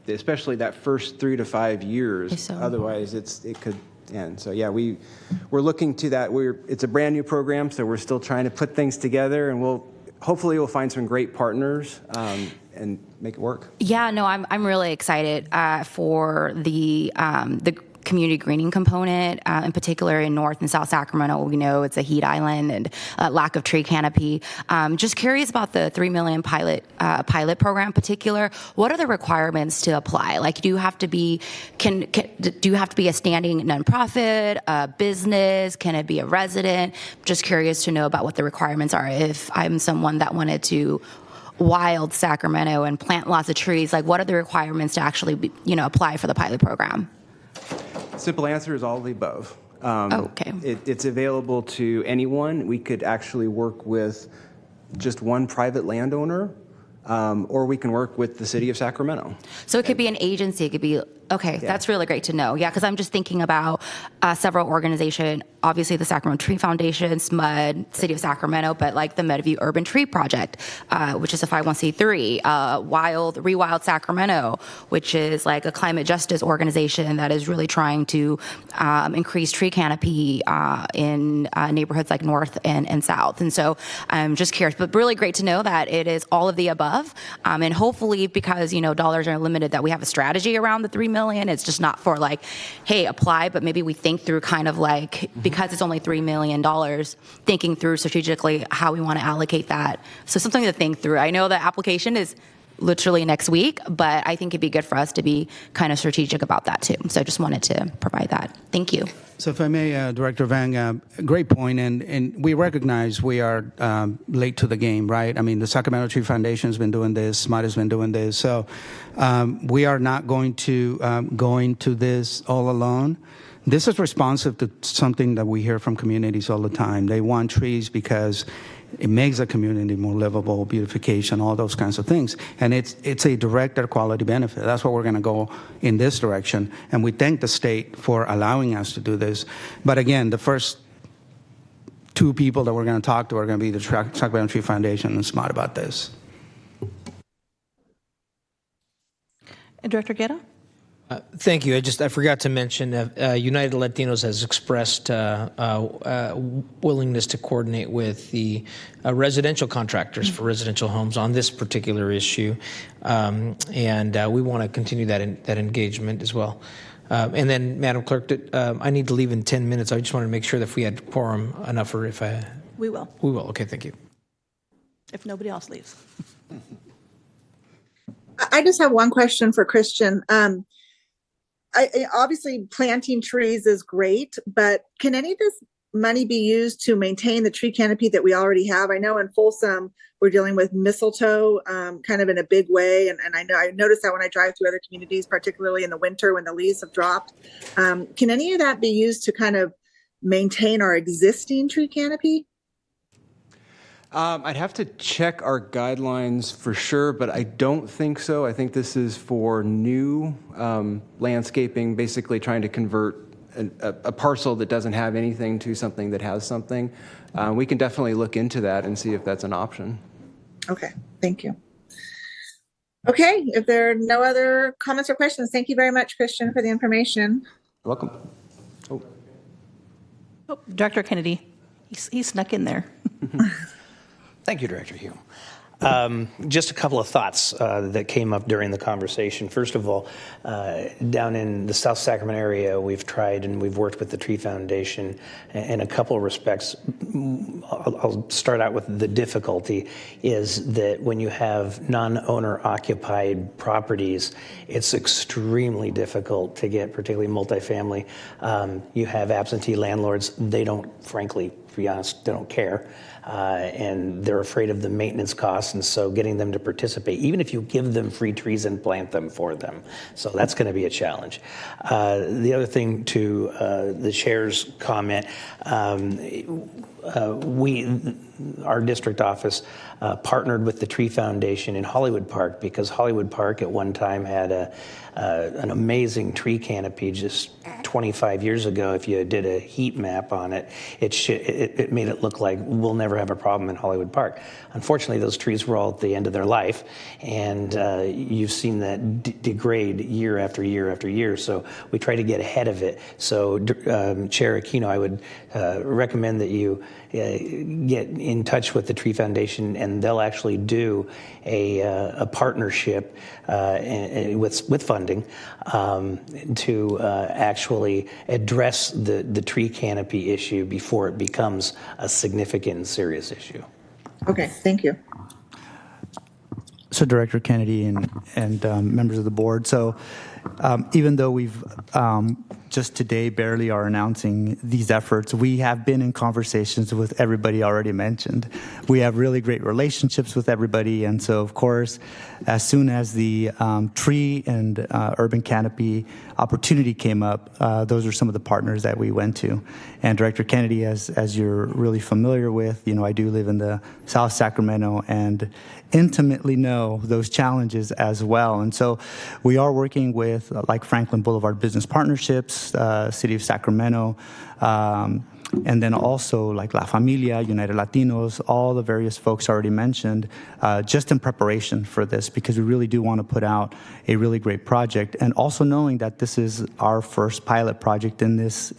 especially that first 3 to 5 years. Otherwise, it could end. So yeah, we're looking to that. It's a brand new program, so we're still trying to put things together, and hopefully we'll find some great partners and make it work. Yeah, no, I'm really excited for the community greening component, in particular in North and South Sacramento. We know it's a heat island and lack of tree canopy. Just curious about the $3 million pilot program in particular. What are the requirements to apply? Like, do you have to be a standing nonprofit, a business? Can it be a resident? Just curious to know about what the requirements are if I'm someone that wanted to wild Sacramento and plant lots of trees. Like, what are the requirements to actually apply for the pilot program? Simple answer is all of the above. Okay. It's available to anyone. We could actually work with just one private landowner, or we can work with the city of Sacramento. So it could be an agency, it could be Okay, that's really great to know. Yeah, because I'm just thinking about several organizations, obviously the Sacramento Tree Foundation, SMUD, City of Sacramento, but like the Meadowview Urban Tree Project, which is a 501c3, Rewild Sacramento, which is like a climate justice organization that is really trying to increase tree canopy in neighborhoods like North and South. And so I'm just curious, but really great to know that it is all of the above. And hopefully, because, dollars are limited, that we have a strategy around the $3 million. It's just not for like, hey, apply, but maybe we think through kind of like, because it's only $3 million, thinking through strategically how we want to allocate that. So something to think through. I know the application is literally next week, but I think it'd be good for us to be kind of strategic about that too. So I just wanted to provide that. Thank you. So if I may, Director Vang, great point, and we recognize we are late to the game, right? I mean, the Sacramento Tree Foundation has been doing this, SMUD has been doing this, so we are not going to go into this all alone. This is responsive to something that we hear from communities all the time. They want trees because it makes a community more livable, beautification, all those kinds of things. And it's a direct air quality benefit. That's why we're going to go in this direction. And we thank the state for allowing us to do this. But again, the first two people that we're going to talk to are going to be the Sacramento Tree Foundation and SMUD about this. Director Guerra? Thank you. I forgot to mention United Latinos has expressed willingness to coordinate with the residential contractors for residential homes on this particular issue, and we want to continue that engagement as well. And then, Madam Clerk, I need to leave in 10 minutes. I just wanted to make sure that if we had quorum enough, or if I... We will. We will. Okay, thank you. If nobody else leaves. I just have one question for Christian. Obviously planting trees is great, but can any of this money be used to maintain the tree canopy that we already have? I know in Folsom, we're dealing with mistletoe kind of in a big way. And I noticed that when I drive through other communities, particularly in the winter when the leaves have dropped. Can any of that be used to kind of maintain our existing tree canopy? I'd have to check our guidelines for sure, but I don't think so. I think this is for new landscaping, basically trying to convert a parcel that doesn't have anything to something that has something. We can definitely look into that and see if that's an option. Okay, thank you. Okay, if there are no other comments or questions, thank you very much, Christian, for the information. You're welcome. Oh, Director Kennedy, he snuck in there. Thank you, Director Hume. Just a couple of thoughts that came up during the conversation. First of all, down in the South Sacramento area, we've tried and we've worked with the Tree Foundation in a couple of respects. I'll start out with the difficulty is that when you have non-owner occupied properties, it's extremely difficult to get, particularly multifamily. You have absentee landlords. They don't, frankly, to be honest, they don't care. And they're afraid of the maintenance costs, and so getting them to participate, even if you give them free trees and plant them for them. So that's going to be a challenge. The other thing to the chair's comment, our district office partnered with the Tree Foundation in Hollywood Park because Hollywood Park at one time had an amazing tree canopy just 25 years ago. If you did a heat map on it, it made it look like we'll never have a problem in Hollywood Park. Unfortunately, those trees were all at the end of their life, and you've seen that degrade year after year after year. So we try to get ahead of it. So Chair Aquino, I would recommend that you get in touch with the Tree Foundation, and they'll actually do a partnership with funding to actually address the tree canopy issue before it becomes a significant and serious issue. Okay, thank you. So Director Kennedy and members of the board, so even though we've just today barely are announcing these efforts. We have been in conversations with everybody already mentioned. We have really great relationships with everybody, and so of course, as soon as the tree and urban canopy opportunity came up, those are some of the partners that we went to. And Director Kennedy, as you're really familiar with, I do live in the South Sacramento and intimately know those challenges as well. And so we are working with like Franklin Boulevard Business Partnerships, City of Sacramento, and then also like La Familia, United Latinos, all the various folks already mentioned, just in preparation for this, because we really do want to put out a really great project, and also knowing that this is our first pilot project in this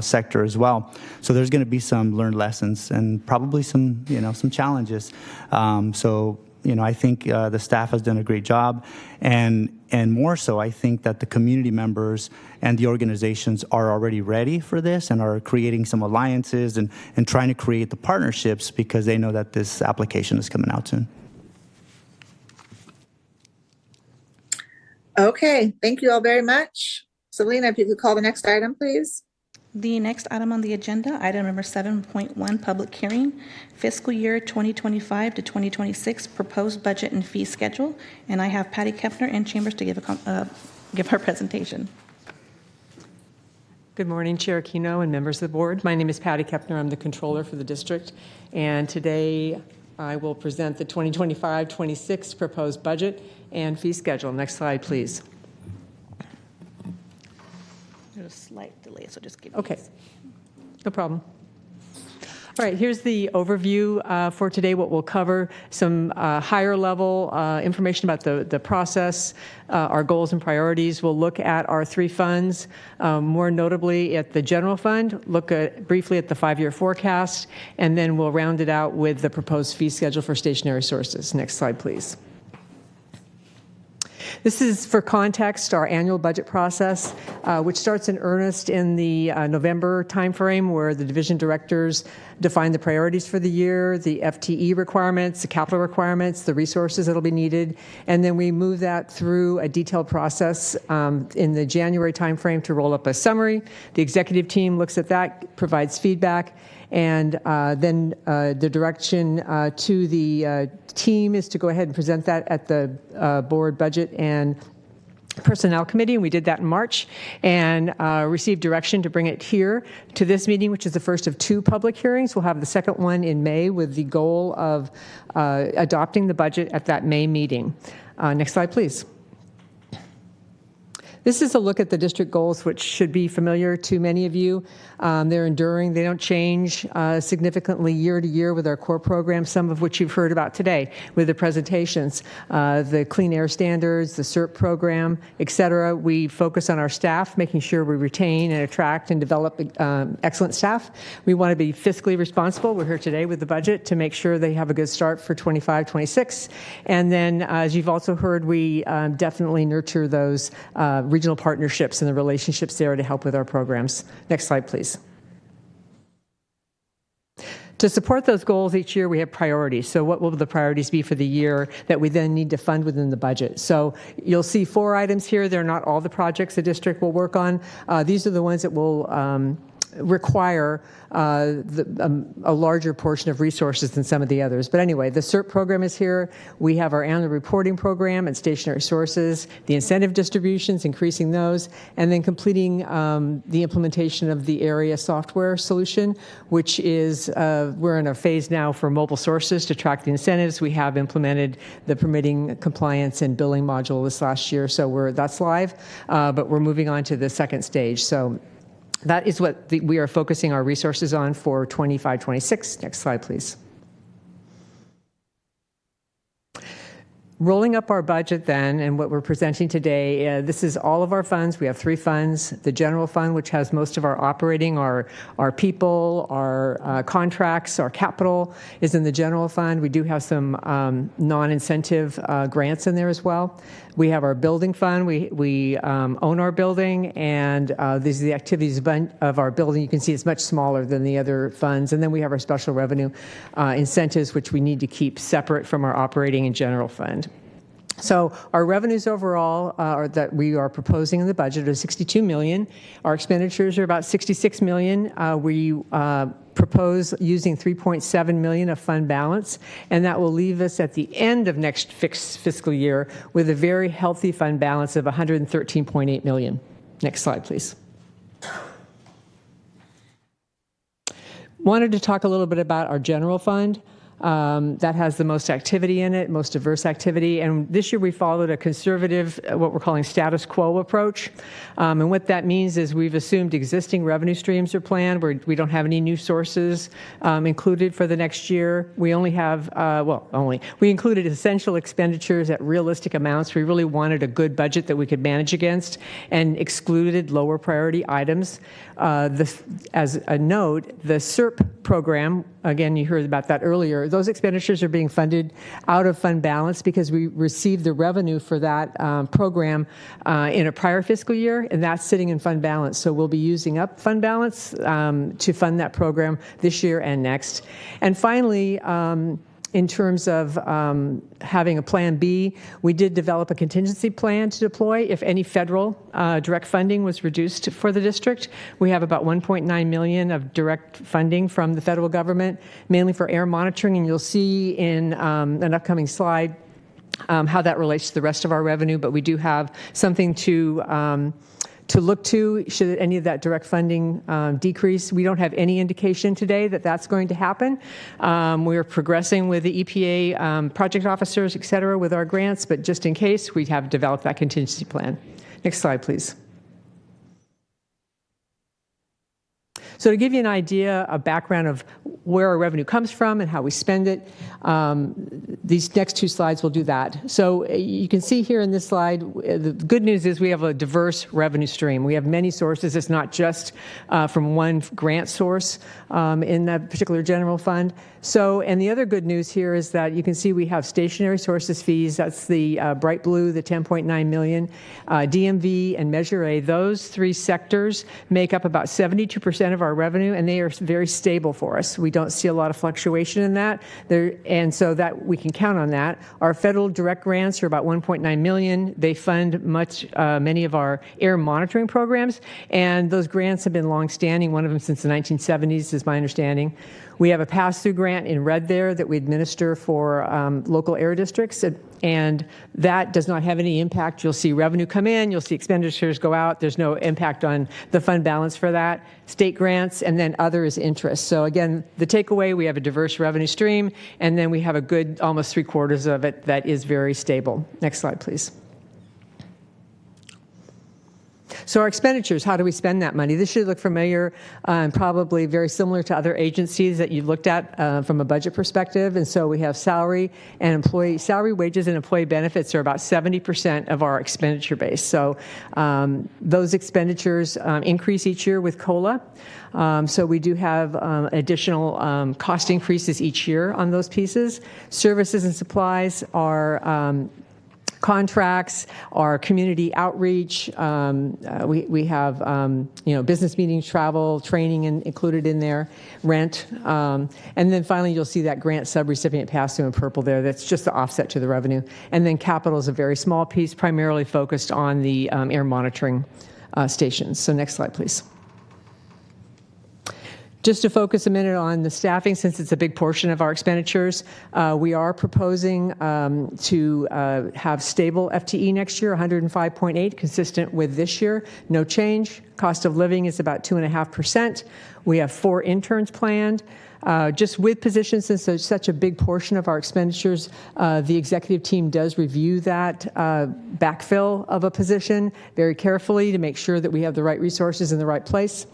sector as well. So there's going to be some learned lessons and probably some challenges. I think the staff has done a great job, and more so, I think that the community members and the organizations are already ready for this and are creating some alliances and trying to create the partnerships because they know that this application is coming out soon. Okay, thank you all very much. Selena, if you could call the next item, please. The next item on the agenda, item number 7.1, public hearing, fiscal year 2025 to 2026 proposed budget and fee schedule. And I have Patty Kepner in chambers to give her presentation. Good morning, Chair Aquino and members of the board. My name is Patty Kepner. I'm the controller for the district. And today I will present the 2025-26 proposed budget and fee schedule. Next slide, please. There's a slight delay, so just give me. Okay, no problem. All right, here's the overview for today. What we'll cover, some higher level information about the process, our goals and priorities. We'll look at our three funds, more notably at the general fund, look briefly at the 5-year forecast, and then we'll round it out with the proposed fee schedule for stationary sources. Next slide, please. This is, for context, our annual budget process, which starts in earnest in the November timeframe, where the division directors define the priorities for the year, the FTE requirements, the capital requirements, the resources that will be needed, and then we move that through a detailed process in the January timeframe to roll up a summary. The executive team looks at that, provides feedback, and then the direction to the team is to go ahead and present that at the board budget and personnel committee, and we did that in March, and received direction to bring it here to this meeting, which is the first of 2 public hearings. We'll have the second one in May with the goal of adopting the budget at that May meeting. Next slide, please. This is a look at the district goals, which should be familiar to many of you. They're enduring. They don't change significantly year to year with our core programs, some of which you've heard about today with the presentations. The clean air standards, the CERT program, et cetera. We focus on our staff, making sure we retain and attract and develop excellent staff. We want to be fiscally responsible. We're here today with the budget to make sure they have a good start for 25-26. And then, as you've also heard, we definitely nurture those regional partnerships and the relationships there to help with our programs. Next slide, please. To support those goals each year, we have priorities. So what will the priorities be for the year that we then need to fund within the budget? So you'll see 4 items here. They're not all the projects the district will work on. These are the ones that will require a larger portion of resources than some of the others. But anyway, the CERT program is here. We have our annual reporting program and stationary sources, the incentive distributions, increasing those, and then completing the implementation of the area software solution, which is, we're in a phase now for mobile sources to track the incentives. We have implemented the permitting, compliance, and billing module this last year, so that's live, but we're moving on to the second stage. So that is what we are focusing our resources on for 25-26. Next slide, please. Rolling up our budget then, and what we're presenting today, this is all of our funds. We have 3 funds. The general fund, which has most of our operating, our people, our contracts, our capital, is in the general fund. We do have some non-incentive grants in there as well. We have our building fund. We own our building, and these are the activities of our building. You can see it's much smaller than the other funds. And then we have our special revenue incentives, which we need to keep separate from our operating and general fund. So our revenues overall that we are proposing in the budget are $62 million. Our expenditures are about $66 million. We propose using $3.7 million of fund balance, and that will leave us at the end of next fiscal year with a very healthy fund balance of $113.8 million. Next slide, please. Wanted to talk a little bit about our general fund. That has the most activity in it, most diverse activity. And this year we followed a conservative, what we're calling status quo approach. And what that means is we've assumed existing revenue streams are planned. We don't have any new sources included for the next year. We only have, we included essential expenditures at realistic amounts. We really wanted a good budget that we could manage against and excluded lower priority items. As a note, the SERP program, again, you heard about that earlier, those expenditures are being funded out of fund balance because we received the revenue for that program in a prior fiscal year, and that's sitting in fund balance. So we'll be using up fund balance to fund that program this year and next. And finally, in terms of having a plan B, we did develop a contingency plan to deploy if any federal direct funding was reduced for the district. We have about $1.9 million of direct funding from the federal government, mainly for air monitoring, and you'll see in an upcoming slide how that relates to the rest of our revenue, but we do have something to look to should any of that direct funding decrease. We don't have any indication today that that's going to happen. We're progressing with the EPA project officers, et cetera, with our grants, but just in case, we have developed that contingency plan. Next slide, please. So to give you an idea, a background of where our revenue comes from and how we spend it, these next two slides will do that. So you can see here in this slide, the good news is we have a diverse revenue stream. We have many sources. It's not just from one grant source in that particular general fund. So, and the other good news here is that you can see we have stationary sources fees. That's the bright blue, the 10.9 million, DMV and Measure A. Those three sectors make up about 72% of our revenue, and they are very stable for us. We don't see a lot of fluctuation in that, and so that we can count on that. Our federal direct grants are about 1.9 million. They fund many of our air monitoring programs, and those grants have been long-standing. One of them since the 1970s, is my understanding. We have a pass-through grant in red there that we administer for local air districts, and that does not have any impact. You'll see revenue come in, you'll see expenditures go out. There's no impact on the fund balance for that. State grants, and then other is interest. So again, the takeaway, we have a diverse revenue stream, and then we have a good almost 3/4 of it that is very stable. Next slide, please. So our expenditures, how do we spend that money? This should look familiar and probably very similar to other agencies that you've looked at from a budget perspective. And so we have salary, wages, and employee benefits are about 70% of our expenditure base. So those expenditures increase each year with COLA. So we do have additional cost increases each year on those pieces. Services and supplies are contracts, our community outreach. We have business meetings, travel, training included in there, rent. And then finally, you'll see that grant subrecipient pass-through in purple there. That's just the offset to the revenue. And then capital is a very small piece, primarily focused on the air monitoring stations. So next slide, please. Just to focus a minute on the staffing, since it's a big portion of our expenditures, we are proposing to have stable FTE next year, 105.8, consistent with this year. No change. Cost of living is about 2.5%. We have 4 interns planned. Just with positions, since there's such a big portion of our expenditures, the executive team does review that backfill of a position very carefully to make sure that we have the right resources in the right place.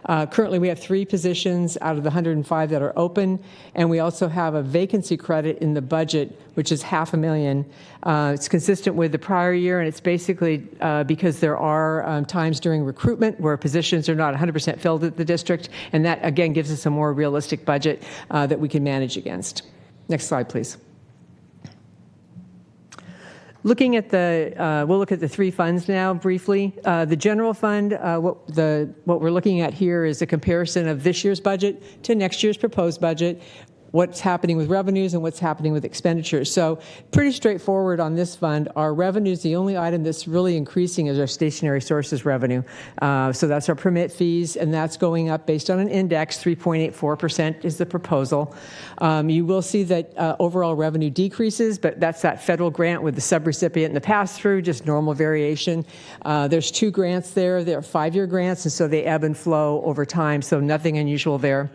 Currently, we have 3 positions out of the 105 that are open, and we also have a vacancy credit in the budget, which is $500,000. It's consistent with the prior year, and it's basically because there are times during recruitment where positions are not 100% filled at the district, and that, again, gives us a more realistic budget that we can manage against. Next slide, please. Looking at we'll look at the 3 funds now briefly. The general fund, what we're looking at here is a comparison of this year's budget to next year's proposed budget. what's happening with revenues and what's happening with expenditures. So pretty straightforward on this fund. Our revenues, the only item that's really increasing is our stationary sources revenue. So that's our permit fees, and that's going up based on an index. 3.84% is the proposal. You will see that overall revenue decreases, but that's that federal grant with the subrecipient and the pass-through, just normal variation. There's 2 grants there. They're 5-year grants, and so they ebb and flow over time, so nothing unusual there.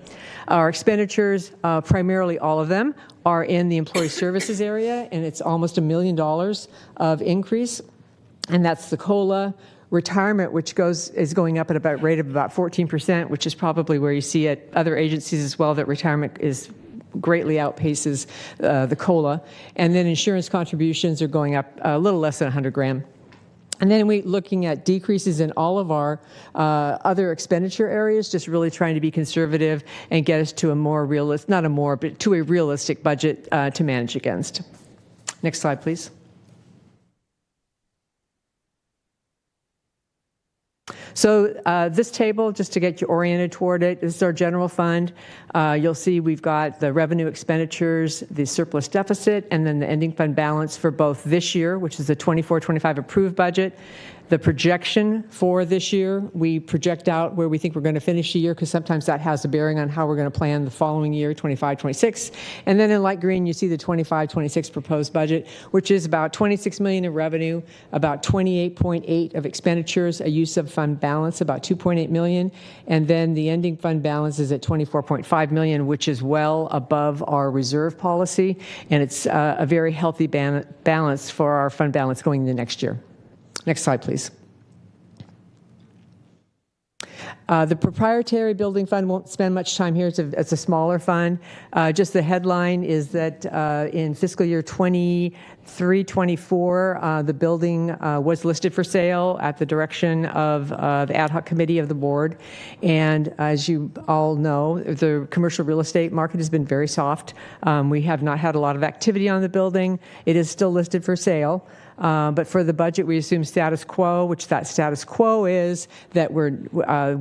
Our expenditures, primarily all of them, are in the employee services area, and it's almost $1 million of increase, and that's the COLA. Retirement, which is going up at a rate of about 14%, which is probably where you see at other agencies as well, that retirement is greatly outpaces the COLA. And then insurance contributions are going up a little less than $100,000. And then we're looking at decreases in all of our other expenditure areas, just really trying to be conservative and get us to a more realistic, not a more, but to a realistic budget to manage against. Next slide, please. So this table, just to get you oriented toward it, this is our general fund. You'll see we've got the revenue expenditures, the surplus deficit, and then the ending fund balance for both this year, which is the 24-25 approved budget. The projection for this year, we project out where we think we're going to finish the year, because sometimes that has a bearing on how we're going to plan the following year, 25-26. And then in light green, you see the 25-26 proposed budget, which is about $26 million in revenue, about 28.8 of expenditures, a use of fund balance, about 2.8 million. And then the ending fund balance is at 24.5 million, which is well above our reserve policy. And it's a very healthy balance for our fund balance going into next year. Next slide, please. The proprietary building fund won't spend much time here. It's a smaller fund. Just the headline is that in fiscal year 23-24, the building was listed for sale at the direction of the ad hoc committee of the board. And as you all know, the commercial real estate market has been very soft. We have not had a lot of activity on the building. It is still listed for sale. But for the budget, we assume status quo, which that status quo is that we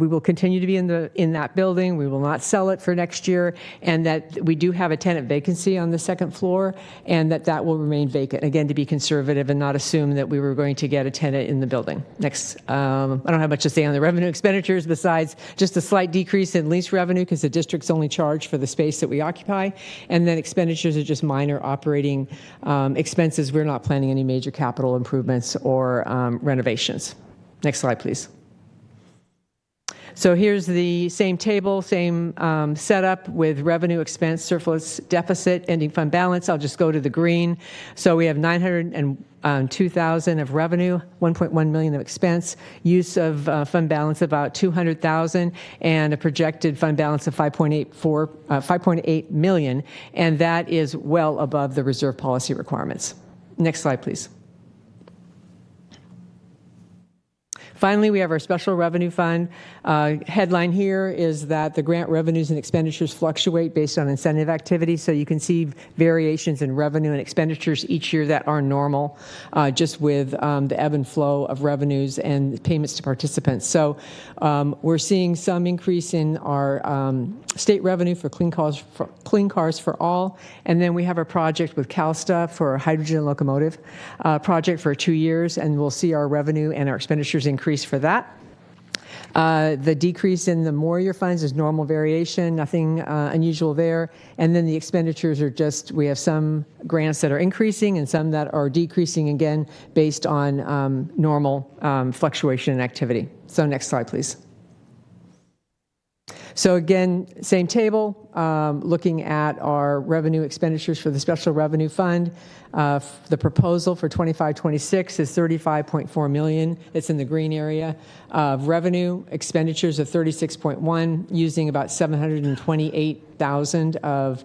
will continue to be in that building. We will not sell it for next year, and that we do have a tenant vacancy on the second floor, and that will remain vacant. Again, to be conservative and not assume that we were going to get a tenant in the building. Next, I don't have much to say on the revenue expenditures besides just a slight decrease in lease revenue because the district's only charged for the space that we occupy, and then expenditures are just minor operating expenses. We're not planning any major capital improvements or renovations. Next slide, please. So here's the same table, same setup with revenue, expense, surplus, deficit, ending fund balance. I'll just go to the green. So we have 902,000 of revenue, 1.1 million of expense, use of fund balance about 200,000, and a projected fund balance of 5.8 million, and that is well above the reserve policy requirements. Next slide, please. Finally, we have our special revenue fund. Headline here is that the grant revenues and expenditures fluctuate based on incentive activity, so you can see variations in revenue and expenditures each year that are normal, just with the ebb and flow of revenues and payments to participants. So we're seeing some increase in our state revenue for clean cars for all, and then we have a project with CalSTA for a hydrogen locomotive project for 2 years, and we'll see our revenue and our expenditures increase for that. The decrease in the more-year funds is normal variation, nothing unusual there. And then the expenditures are just, we have some grants that are increasing and some that are decreasing, again, based on normal fluctuation in activity. So next slide, please. So again, same table, looking at our revenue expenditures for the special revenue fund. The proposal for 25-26 is 35.4 million. It's in the green area. Revenue expenditures of 36.1, using about 728,000 of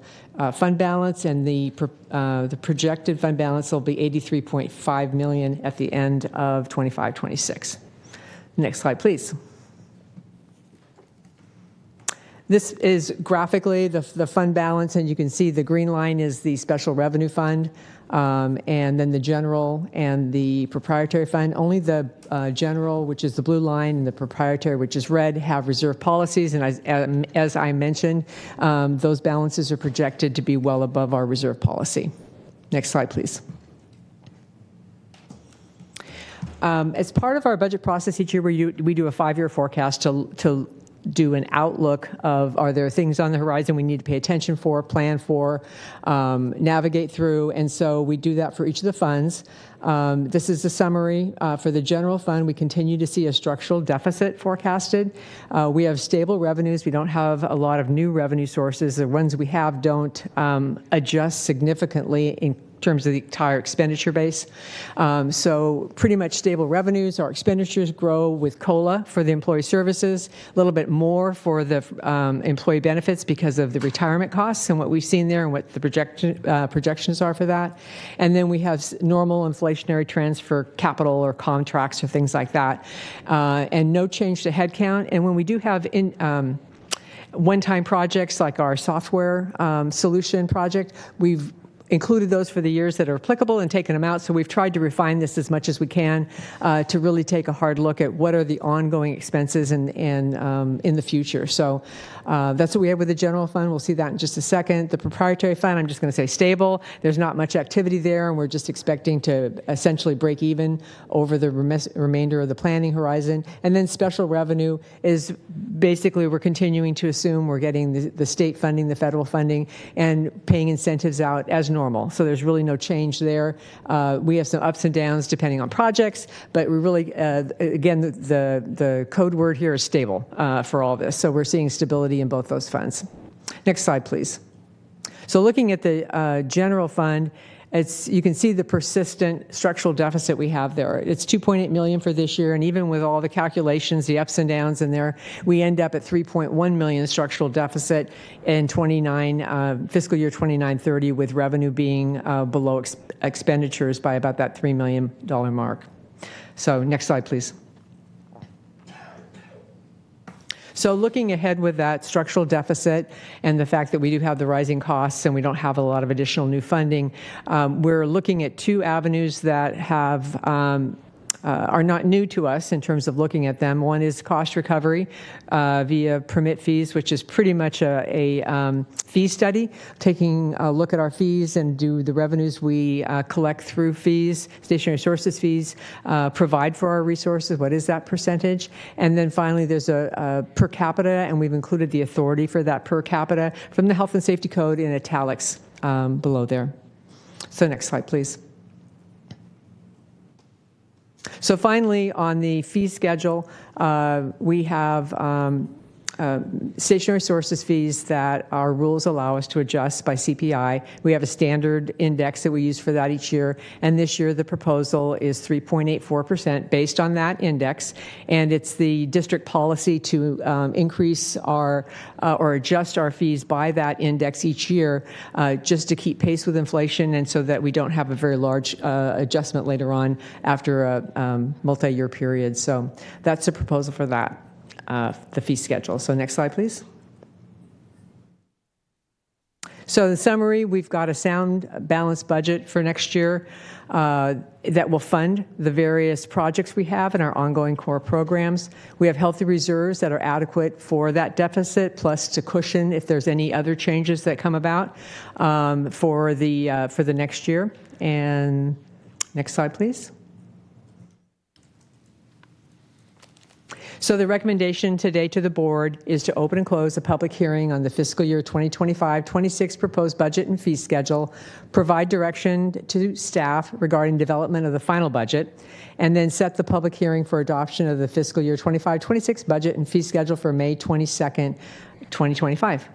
fund balance, and the projected fund balance will be 83.5 million at the end of 25-26. Next slide, please. This is graphically the fund balance, and you can see the green line is the special revenue fund, and then the general and the proprietary fund. Only the general, which is the blue line, and the proprietary, which is red, have reserve policies. And as I mentioned, those balances are projected to be well above our reserve policy. Next slide, please. As part of our budget process each year, we do a 5-year forecast to do an outlook of, are there things on the horizon we need to pay attention for, plan for, navigate through, and so we do that for each of the funds. This is a summary. For the general fund, we continue to see a structural deficit forecasted. We have stable revenues. We don't have a lot of new revenue sources. The ones we have don't adjust significantly in terms of the entire expenditure base. So pretty much stable revenues. Our expenditures grow with COLA for the employee services, a little bit more for the employee benefits because of the retirement costs and what we've seen there and what the projections are for that. And then we have normal inflationary trends for capital or contracts or things like that. And no change to headcount. And when we do have one-time projects like our software solution project, we've included those for the years that are applicable and taken them out. So we've tried to refine this as much as we can to really take a hard look at what are the ongoing expenses and in the future. So that's what we have with the general fund. We'll see that in just a second. The proprietary fund, I'm just going to say stable. There's not much activity there, and we're just expecting to essentially break even over the remainder of the planning horizon. And then special revenue is basically we're continuing to assume we're getting the state funding, the federal funding, and paying incentives out as normal. So there's really no change there. We have some ups and downs depending on projects, but we really, again, the code word here is stable for all this. So we're seeing stability in both those funds. Next slide, please. So looking at the general fund, you can see the persistent structural deficit we have there. It's $2.8 million for this year, and even with all the calculations, the ups and downs in there, we end up at $3.1 million structural deficit in fiscal year 29-30, with revenue being below expenditures by about that $3 million mark. So next slide, please. So looking ahead with that structural deficit and the fact that we do have the rising costs and we don't have a lot of additional new funding, we're looking at 2 avenues that have are not new to us in terms of looking at them. One is cost recovery via permit fees, which is pretty much a fee study, taking a look at our fees and do the revenues we collect through fees, stationary sources fees, provide for our resources. What is that percentage? And then finally, there's a per capita, and we've included the authority for that per capita from the Health and Safety Code in italics below there. So next slide, please. So finally, on the fee schedule, we have stationary sources fees that our rules allow us to adjust by CPI. We have a standard index that we use for that each year, and this year the proposal is 3.84% based on that index, and it's the district policy to increase our or adjust our fees by that index each year just to keep pace with inflation and so that we don't have a very large adjustment later on after a multi-year period. So that's the proposal for that. The fee schedule. So next slide, please. So in summary, we've got a sound, balanced budget for next year that will fund the various projects we have in our ongoing core programs. We have healthy reserves that are adequate for that deficit, plus to cushion if there's any other changes that come about for the next year. And next slide, please. So the recommendation today to the board is to open and close a public hearing on the fiscal year 2025-26 proposed budget and fee schedule, provide direction to staff regarding development of the final budget, and then set the public hearing for adoption of the fiscal year 25-26 budget and fee schedule for May 22nd, 2025.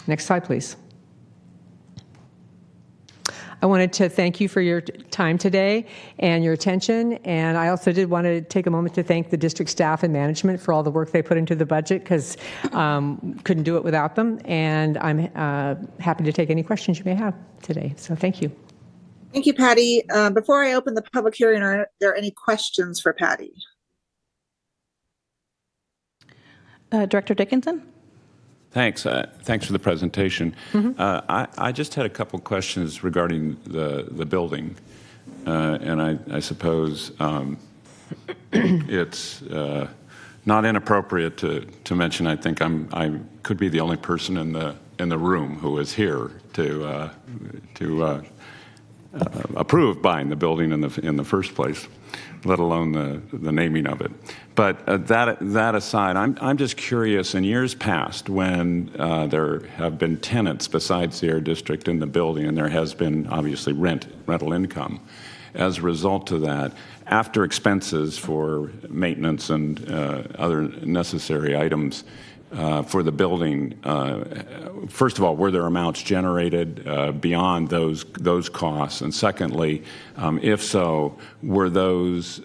Next slide, please. I wanted to thank you for your time today and your attention, and I also did want to take a moment to thank the district staff and management for all the work they put into the budget, because couldn't do it without them, and I'm happy to take any questions you may have today. So thank you. Thank you, Patty. Before I open the public hearing, are there any questions for Patty? Director Dickinson? Thanks. Thanks for the presentation. I just had a couple questions regarding the building, and I suppose it's not inappropriate to mention. I think I could be the only person in the room who is here to approve buying the building in the first place, let alone the naming of it. But that aside, I'm just curious, in years past when there have been tenants besides the Air District in the building, and there has been obviously rental income, as a result of that, after expenses for maintenance and other necessary items for the building, first of all, were there amounts generated beyond those costs? And secondly, if so, were those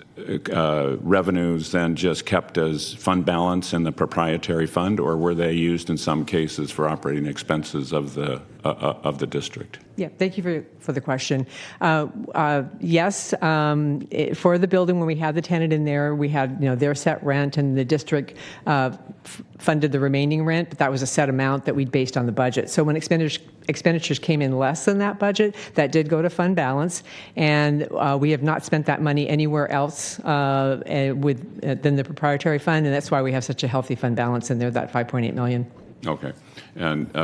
revenues then just kept as fund balance in the proprietary fund, or were they used in some cases for operating expenses of the district? Yeah, thank you for the question. Yes, for the building, when we had the tenant in there, we had their set rent, and the district funded the remaining rent, but that was a set amount that we'd based on the budget. So when expenditures came in less than that budget, that did go to fund balance, and we have not spent that money anywhere else than the proprietary fund, and that's why we have such a healthy fund balance in there, that $5.8 million. Okay, and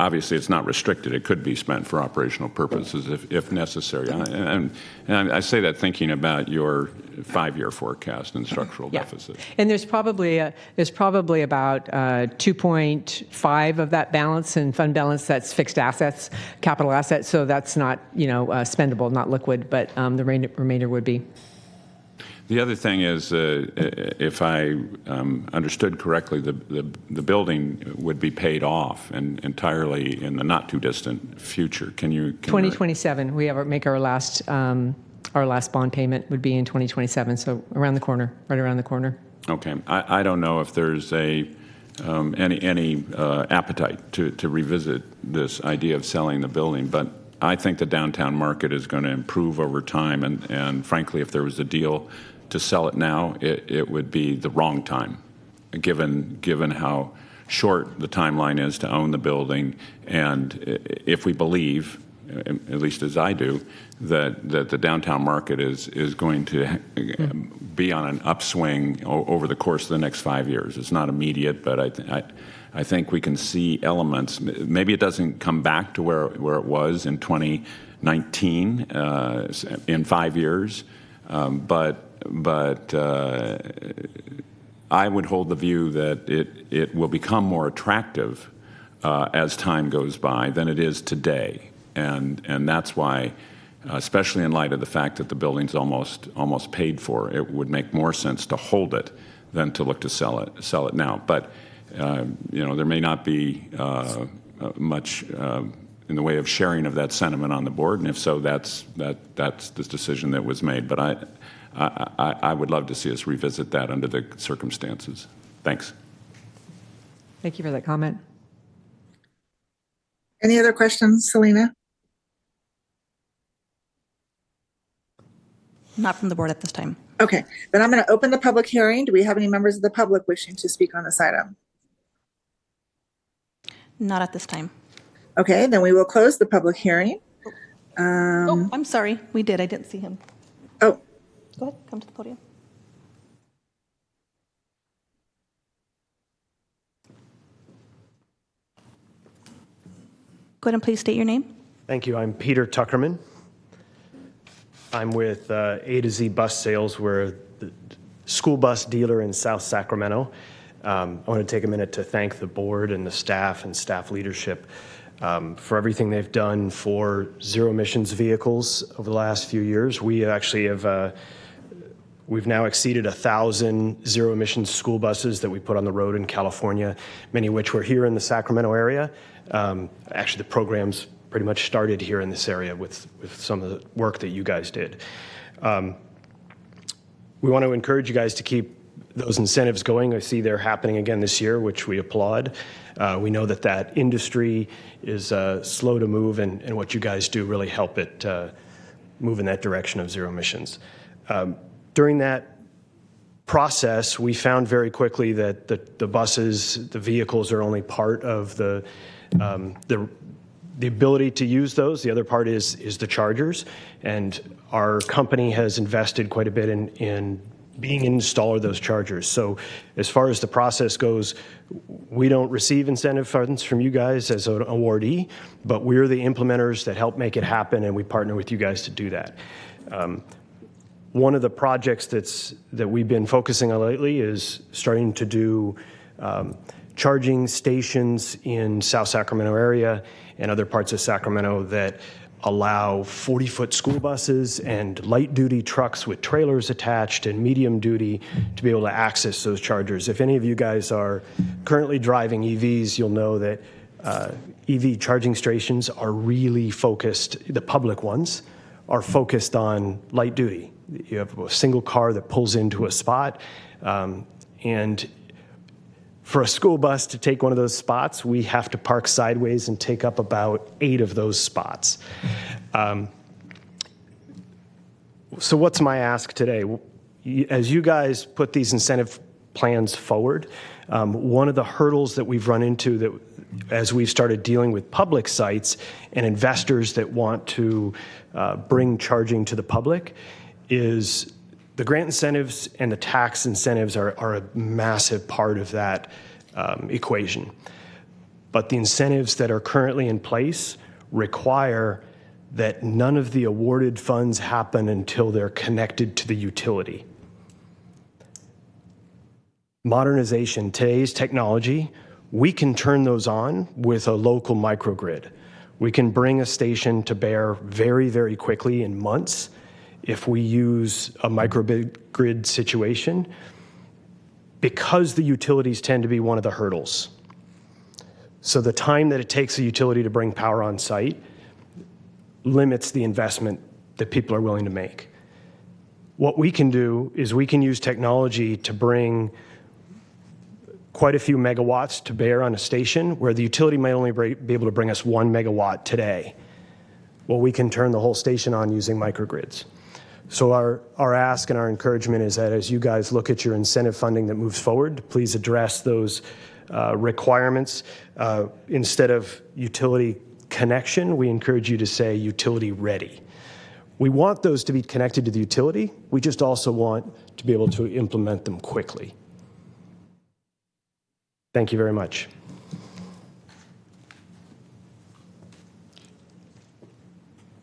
obviously it's not restricted. It could be spent for operational purposes if necessary. And I say that thinking about your 5-year forecast and structural deficit. And there's probably about 2.5 of that balance and fund balance that's fixed assets, capital assets. So that's not spendable, not liquid, but the remainder would be. The other thing is, if I understood correctly, the building would be paid off and entirely in the not too distant future. Can 2027? We make our last bond payment would be in 2027. So around the corner, right around the corner. Okay. I don't know if there's any appetite to revisit this idea of selling the building, but I think the downtown market is going to improve over time, and frankly, if there was a deal to sell it now, it would be the wrong time, given how short the timeline is to own the building, and if we believe, at least as I do, that the downtown market is going to be on an upswing over the course of the next 5 years. It's not immediate, but I think we can see elements. Maybe it doesn't come back to where it was in 2019 in 5 years, but I would hold the view that it will become more attractive as time goes by than it is today, and that's why, especially in light of the fact that the building's almost paid for, it would make more sense to hold it than to look to sell it now. But there may not be much in the way of sharing of that sentiment on the board, and if so, that's the decision that was made. But I would love to see us revisit that under the circumstances. Thanks. Thank you for that comment. Any other questions, Selena? Not from the board at this time. Okay, then I'm going to open the public hearing. Do we have any members of the public wishing to speak on this item? Not at this time. Okay, then we will close the public hearing. I'm sorry. We did. I didn't see him. Oh. Go ahead. Come to the podium. Go ahead and please state your name. Thank you. I'm Peter Tuckerman. I'm with A to Z Bus Sales. We're the school bus dealer in South Sacramento. I want to take a minute to thank the board and the staff and staff leadership for everything they've done for zero emissions vehicles over the last few years. We actually have we've now exceeded 1,000 zero emissions school buses that we put on the road in California, many of which were here in the Sacramento area. Actually, the program's pretty much started here in this area with some of the work that you guys did. We want to encourage you guys to keep those incentives going. I see they're happening again this year, which we applaud. We know that industry is slow to move, and what you guys do really help it move in that direction of zero emissions. During that process, we found very quickly that the buses, the vehicles are only part of the ability to use those. The other part is the chargers, and our company has invested quite a bit in being an installer of those chargers. So as far as the process goes, we don't receive incentive funds from you guys as an awardee, but we're the implementers that help make it happen, and we partner with you guys to do that. One of the projects that we've been focusing on lately is starting to do charging stations in South Sacramento area and other parts of Sacramento that allow 40-foot school buses and light-duty trucks with trailers attached and medium-duty to be able to access those chargers. If any of you guys are currently driving EVs, you'll know that EV charging stations are really focused, the public ones, are focused on light-duty. You have a single car that pulls into a spot, and for a school bus to take one of those spots, we have to park sideways and take up about 8 of those spots. So what's my ask today? As you guys put these incentive plans forward, one of the hurdles that we've run into that as we've started dealing with public sites and investors that want to bring charging to the public is the grant incentives and the tax incentives are a massive part of that equation. But the incentives that are currently in place require that none of the awarded funds happen until they're connected to the utility. Modernization, today's technology, we can turn those on with a local microgrid. We can bring a station to bear very, very quickly in months if we use a microgrid situation, because the utilities tend to be one of the hurdles. So the time that it takes a utility to bring power on site limits the investment that people are willing to make. What we can do is we can use technology to bring quite a few megawatts to bear on a station where the utility might only be able to bring us 1 megawatt today. Well, we can turn the whole station on using microgrids. So our ask and our encouragement is that as you guys look at your incentive funding that moves forward, please address those requirements. Instead of utility connection, we encourage you to say utility ready. We want those to be connected to the utility. We just also want to be able to implement them quickly. Thank you very much.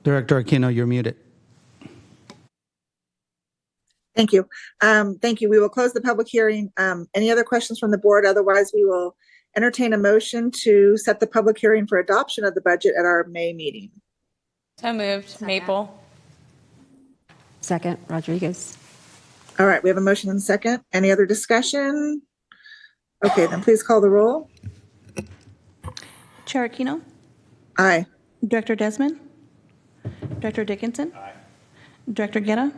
Director Aquino, you're muted. Thank you. Thank you. We will close the public hearing. Any other questions from the board? Otherwise, we will entertain a motion to set the public hearing for adoption of the budget at our May meeting. So moved. Maple. Second, Rodriguez. All right, we have a motion and a second. Any other discussion? Okay, then please call the roll. Chair Aquino? Aye. Director Desmond? Director Dickinson? Aye. Director Guerra?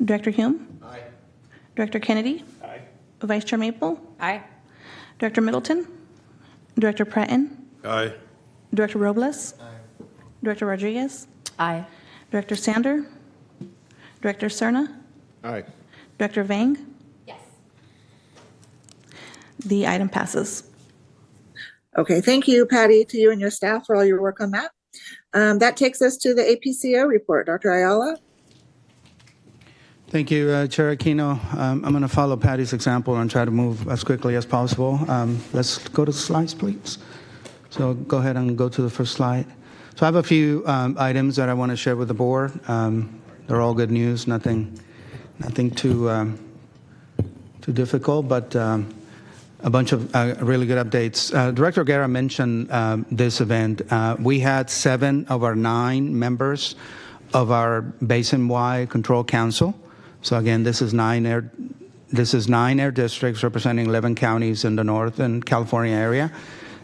Director Hume? Aye. Director Kennedy? Aye. Vice Chair Maple? Aye. Director Middleton? Director Pratton? Aye. Director Robles? Aye. Director Rodriguez? Aye. Director Sander? Director Cerna? Aye. Director Vang? Yes. The item passes. Okay, thank you, Patty, to you and your staff for all your work on that. That takes us to the APCO report. Dr. Ayala? Thank you, Chair Aquino. I'm going to follow Patty's example and try to move as quickly as possible. Let's go to the slides, please. So go ahead and go to the first slide. So I have a few items that I want to share with the board. They're all good news, nothing too difficult, but a bunch of really good updates. Director Guerra mentioned this event. We had 7 of our 9 members of our basin-wide control council. So again, this is 9 air districts representing 11 counties in the Northern California area.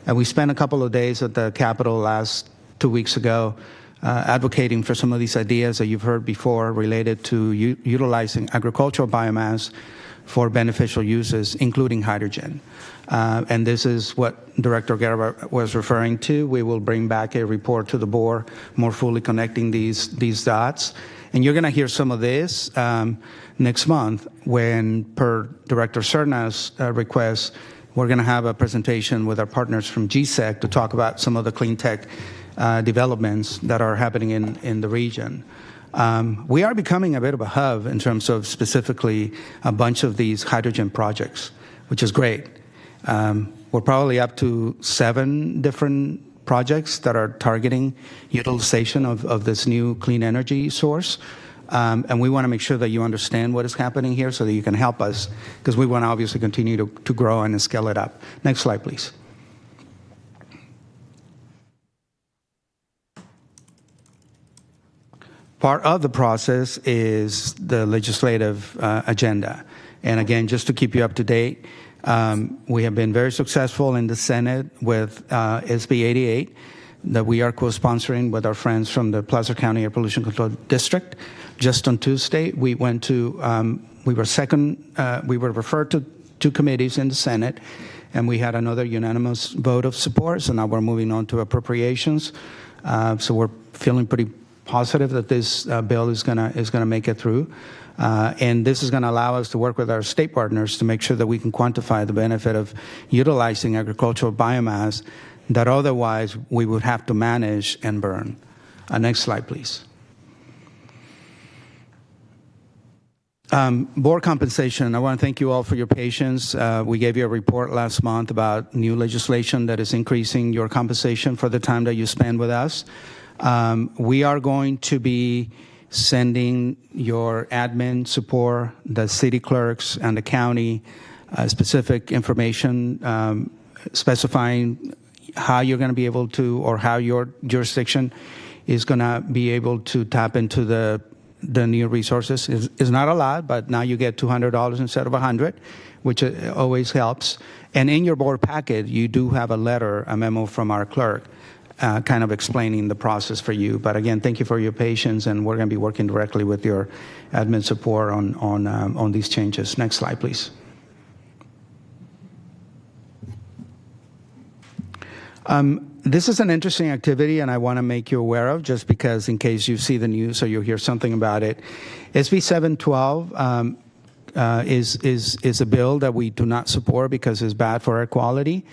And we spent a couple of days at the Capitol last 2 weeks ago advocating for some of these ideas that you've heard before related to utilizing agricultural biomass for beneficial uses, including hydrogen. And this is what Director Guerra was referring to. We will bring back a report to the board more fully connecting these dots. And you're going to hear some of this next month when, per Director Cerna's request, we're going to have a presentation with our partners from GSEC to talk about some of the clean tech developments that are happening in the region. We are becoming a bit of a hub in terms of specifically a bunch of these hydrogen projects, which is great. We're probably up to 7 different projects that are targeting utilization of this new clean energy source. And we want to make sure that you understand what is happening here so that you can help us, because we want to obviously continue to grow and scale it up. Next slide, please. Part of the process is the legislative agenda. And again, just to keep you up to date, we have been very successful in the Senate with SB 88 that we are co-sponsoring with our friends from the Placer County Air Pollution Control District. Just on Tuesday, we went to, we were referred to 2 committees in the Senate, and we had another unanimous vote of support, so now we're moving on to appropriations. So we're feeling pretty positive that this bill is gonna make it through. And this is going to allow us to work with our state partners to make sure that we can quantify the benefit of utilizing agricultural biomass that otherwise we would have to manage and burn. Next slide, please. Board compensation. I want to thank you all for your patience. We gave you a report last month about new legislation that is increasing your compensation for the time that you spend with us. We are going to be sending your admin support, the city clerks and the county, specific information specifying how you're going to be able to, or how your jurisdiction is going to be able to tap into the new resources. It's not a lot, but now you get $200 instead of $100, which always helps. And in your board packet, you do have a letter, a memo from our clerk, kind of explaining the process for you. But again, thank you for your patience, and we're going to be working directly with your admin support on these changes. Next slide, please. This is an interesting activity, and I want to make you aware of, just because in case you see the news or you hear something about it. SB 712 is a bill that we do not support because it's bad for air quality.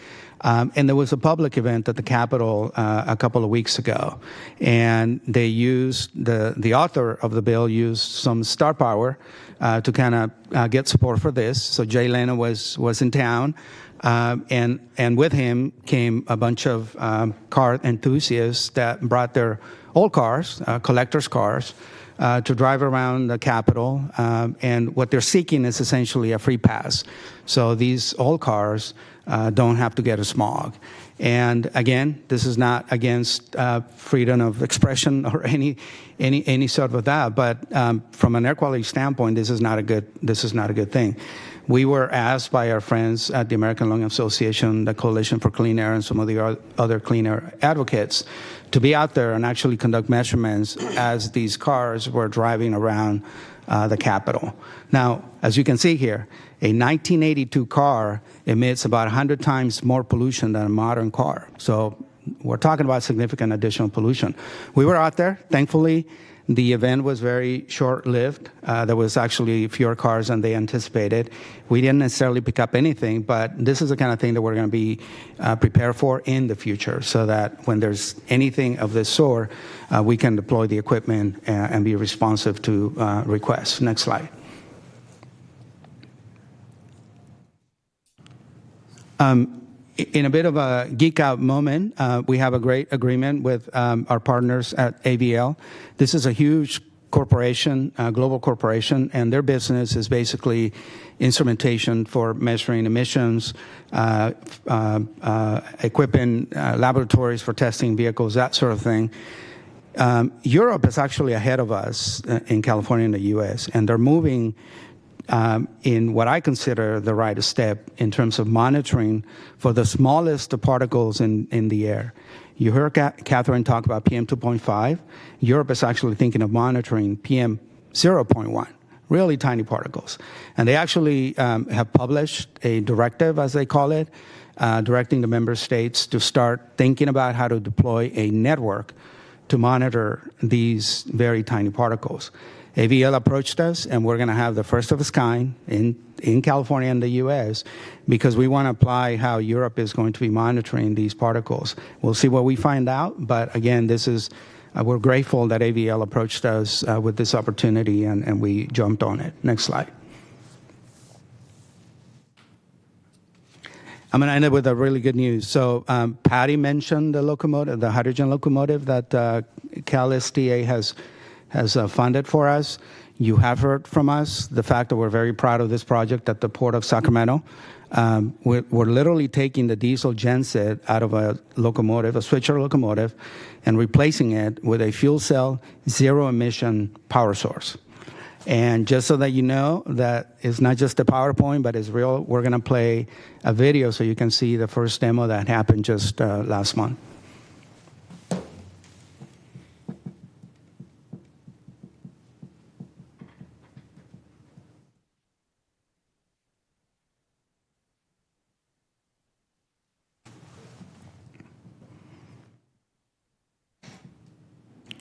And there was a public event at the Capitol a couple of weeks ago, and they used, the author of the bill used some star power to kind of get support for this. So Jay Leno was in town, and with him came a bunch of car enthusiasts that brought their old cars, collector's cars, to drive around the Capitol, and what they're seeking is essentially a free pass. So these old cars don't have to get a smog. And again, this is not against freedom of expression or any sort of that, but from an air quality standpoint, this is not a good thing. We were asked by our friends at the American Lung Association, the Coalition for Clean Air, and some of the other clean air advocates to be out there and actually conduct measurements as these cars were driving around the Capitol. Now, as you can see here, a 1982 car emits about 100 times more pollution than a modern car. So we're talking about significant additional pollution. We were out there. Thankfully, the event was very short-lived. There was actually fewer cars than they anticipated. We didn't necessarily pick up anything, but this is the kind of thing that we're going to be prepared for in the future, so that when there's anything of this sort, we can deploy the equipment and be responsive to requests. Next slide. In a bit of a geek out moment, we have a great agreement with our partners at AVL. This is a huge corporation, global corporation, and their business is basically instrumentation for measuring emissions, equipping laboratories for testing vehicles, that sort of thing. Europe is actually ahead of us in California and the U.S., and they're moving in what I consider the right step in terms of monitoring for the smallest of particles in the air. You heard Catherine talk about PM 2.5. Europe is actually thinking of monitoring PM 0.1, really tiny particles. And they actually have published a directive, as they call it, directing the member states to start thinking about how to deploy a network to monitor these very tiny particles. AVL approached us, and we're going to have the first of its kind in California and the U.S. because we want to apply how Europe is going to be monitoring these particles. We'll see what we find out, but again, this is we're grateful that AVL approached us with this opportunity, and we jumped on it. Next slide. I'm going to end it with a really good news. So Patty mentioned the locomotive, the hydrogen locomotive that Cal STA has funded for us. You have heard from us the fact that we're very proud of this project at the Port of Sacramento. We're literally taking the diesel genset out of a locomotive, a switcher locomotive, and replacing it with a fuel cell, zero-emission power source. And just so that you know that it's not just a PowerPoint, but it's real, we're going to play a video so you can see the first demo that happened just last month.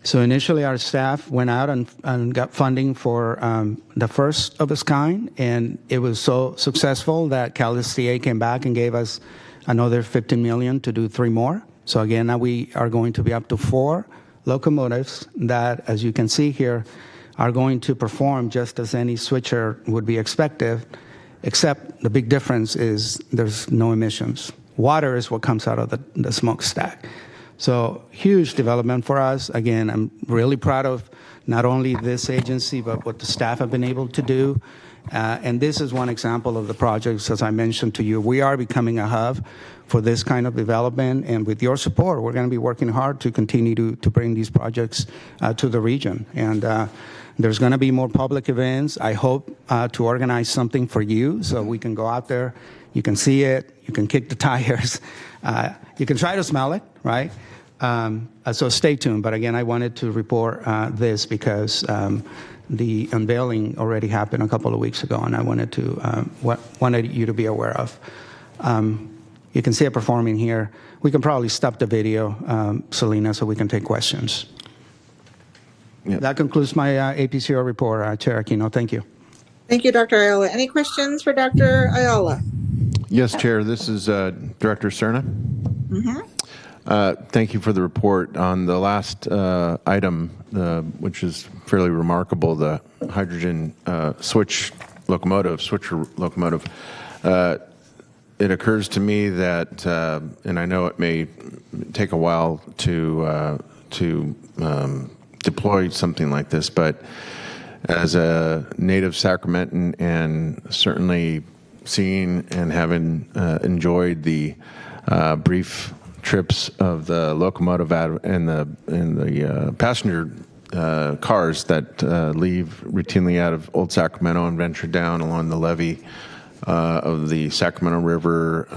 So initially, our staff went out and got funding for the first of its kind, and it was so successful that Cal STA came back and gave us another $15 million to do 3 more. So again, now we are going to be up to 4 locomotives that, as you can see here, are going to perform just as any switcher would be expected, except the big difference is there's no emissions. Water is what comes out of the smokestack. So huge development for us. Again, I'm really proud of not only this agency, but what the staff have been able to do. And this is one example of the projects, as I mentioned to you. We are becoming a hub for this kind of development. And with your support, we're going to be working hard to continue to bring these projects to the region. And there's going to be more public events. I hope to organize something for you so we can go out there. You can see it. You can kick the tires. You can try to smell it, right? So stay tuned. But again, I wanted to report this because the unveiling already happened a couple of weeks ago, and I wanted you to be aware of. You can see it performing here. We can probably stop the video, Selena, so we can take questions. Yep. That concludes my APCO report, Chair Aquino. Thank you. Thank you, Dr. Ayala. Any questions for Dr. Ayala? Yes, Chair. This is Director Cerna. Mm-hmm. Thank you for the report on the last item, which is fairly remarkable, the hydrogen switcher locomotive. It occurs to me that, and I know it may take a while to deploy something like this, but as a native Sacramentan and certainly seeing and having enjoyed the brief trips of the locomotive and the passenger cars that leave routinely out of Old Sacramento and venture down along the levee of the Sacramento River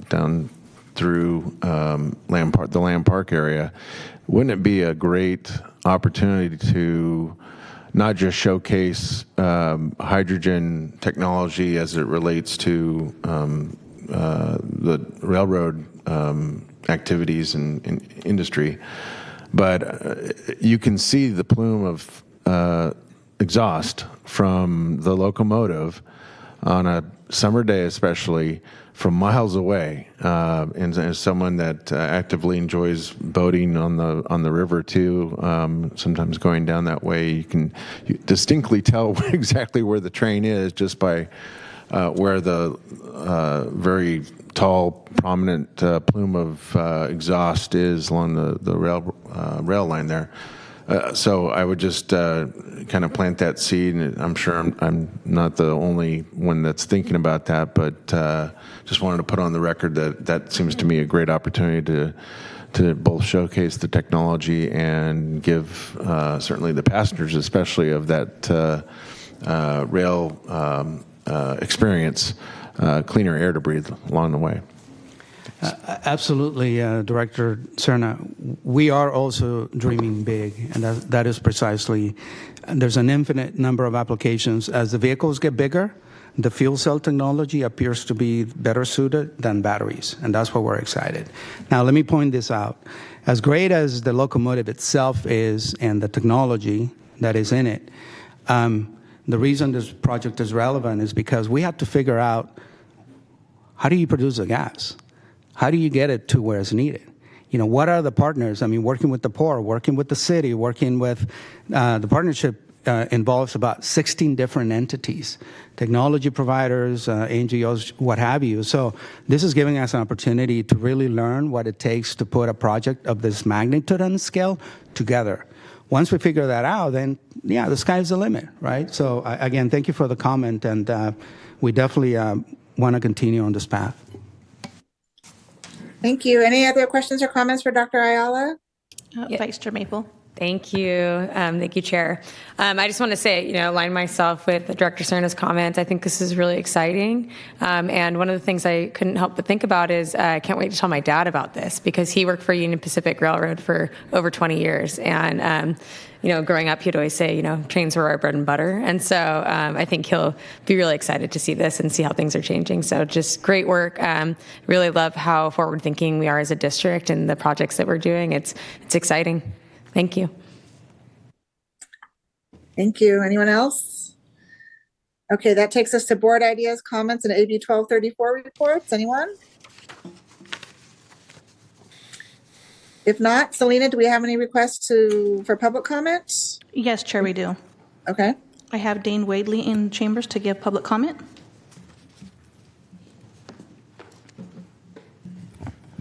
down through the Lamb Park area, wouldn't it be a great opportunity to not just showcase hydrogen technology as it relates to the railroad activities and industry, but you can see the plume of exhaust from the locomotive on a summer day, especially from miles away. And as someone that actively enjoys boating on the river too, sometimes going down that way, you can distinctly tell exactly where the train is just by where the very tall, prominent plume of exhaust is along the rail line there. So I would just kind of plant that seed, and I'm sure I'm not the only one that's thinking about that, but just wanted to put on the record that seems to me a great opportunity to both showcase the technology and give certainly the passengers, especially of that rail experience, cleaner air to breathe along the way. Absolutely, Director Cerna. We are also dreaming big, and that is precisely, there's an infinite number of applications. As the vehicles get bigger, the fuel cell technology appears to be better suited than batteries, and that's why we're excited. Now, let me point this out. As great as the locomotive itself is and the technology that is in it, the reason this project is relevant is because we have to figure out, how do you produce the gas? How do you get it to where it's needed? What are the partners? I mean, working with the port, working with the city, working with the partnership involves about 16 different entities, technology providers, NGOs, what have you. So this is giving us an opportunity to really learn what it takes to put a project of this magnitude and scale together. Once we figure that out, then, yeah, the sky's the limit, right? So, again, thank you for the comment, and we definitely want to continue on this path. Thank you. Any other questions or comments for Dr. Ayala? Vice Chair Maple. Thank you. Thank you, Chair. I just want to say, align myself with Director Serna's comments. I think this is really exciting. And one of the things I couldn't help but think about is I can't wait to tell my dad about this, because he worked for Union Pacific Railroad for over 20 years. And, growing up, he'd always say, trains were our bread and butter. And so I think he'll be really excited to see this and see how things are changing. So just great work. Really love how forward thinking we are as a district and the projects that we're doing. It's exciting. Thank you. Thank you. Anyone else? Okay, that takes us to board ideas, comments, and AB 1234 reports. Anyone? If not, Selena, do we have any requests for public comments? Yes, Chair, we do. Okay. I have Dane Wadley in chambers to give public comment.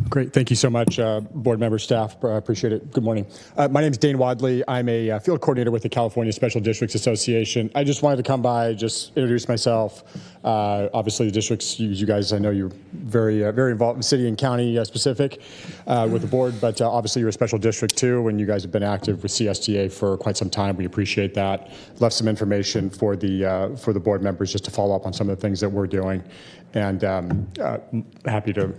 Great. Thank you so much, board members, staff. Appreciate it. Good morning. My name is Dane Wadley. I'm a field coordinator with the California Special Districts Association. I just wanted to come by, just introduce myself. Obviously, the districts, you guys, I know you're very involved in city and county specific with the board, but obviously you're a special district too, and you guys have been active with CSDA for quite some time. We appreciate that. Left some information for the board members just to follow up on some of the things that we're doing, and happy to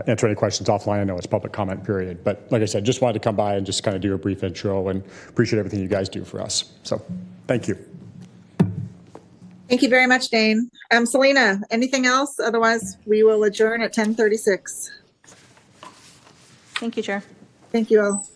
answer any questions offline. I know it's public comment period, but like I said, just wanted to come by and just kind of do a brief intro, and appreciate everything you guys do for us. So thank you. Thank you very much, Dane. Selena, anything else? Otherwise, we will adjourn at 10:36. Thank you, Chair. Thank you all.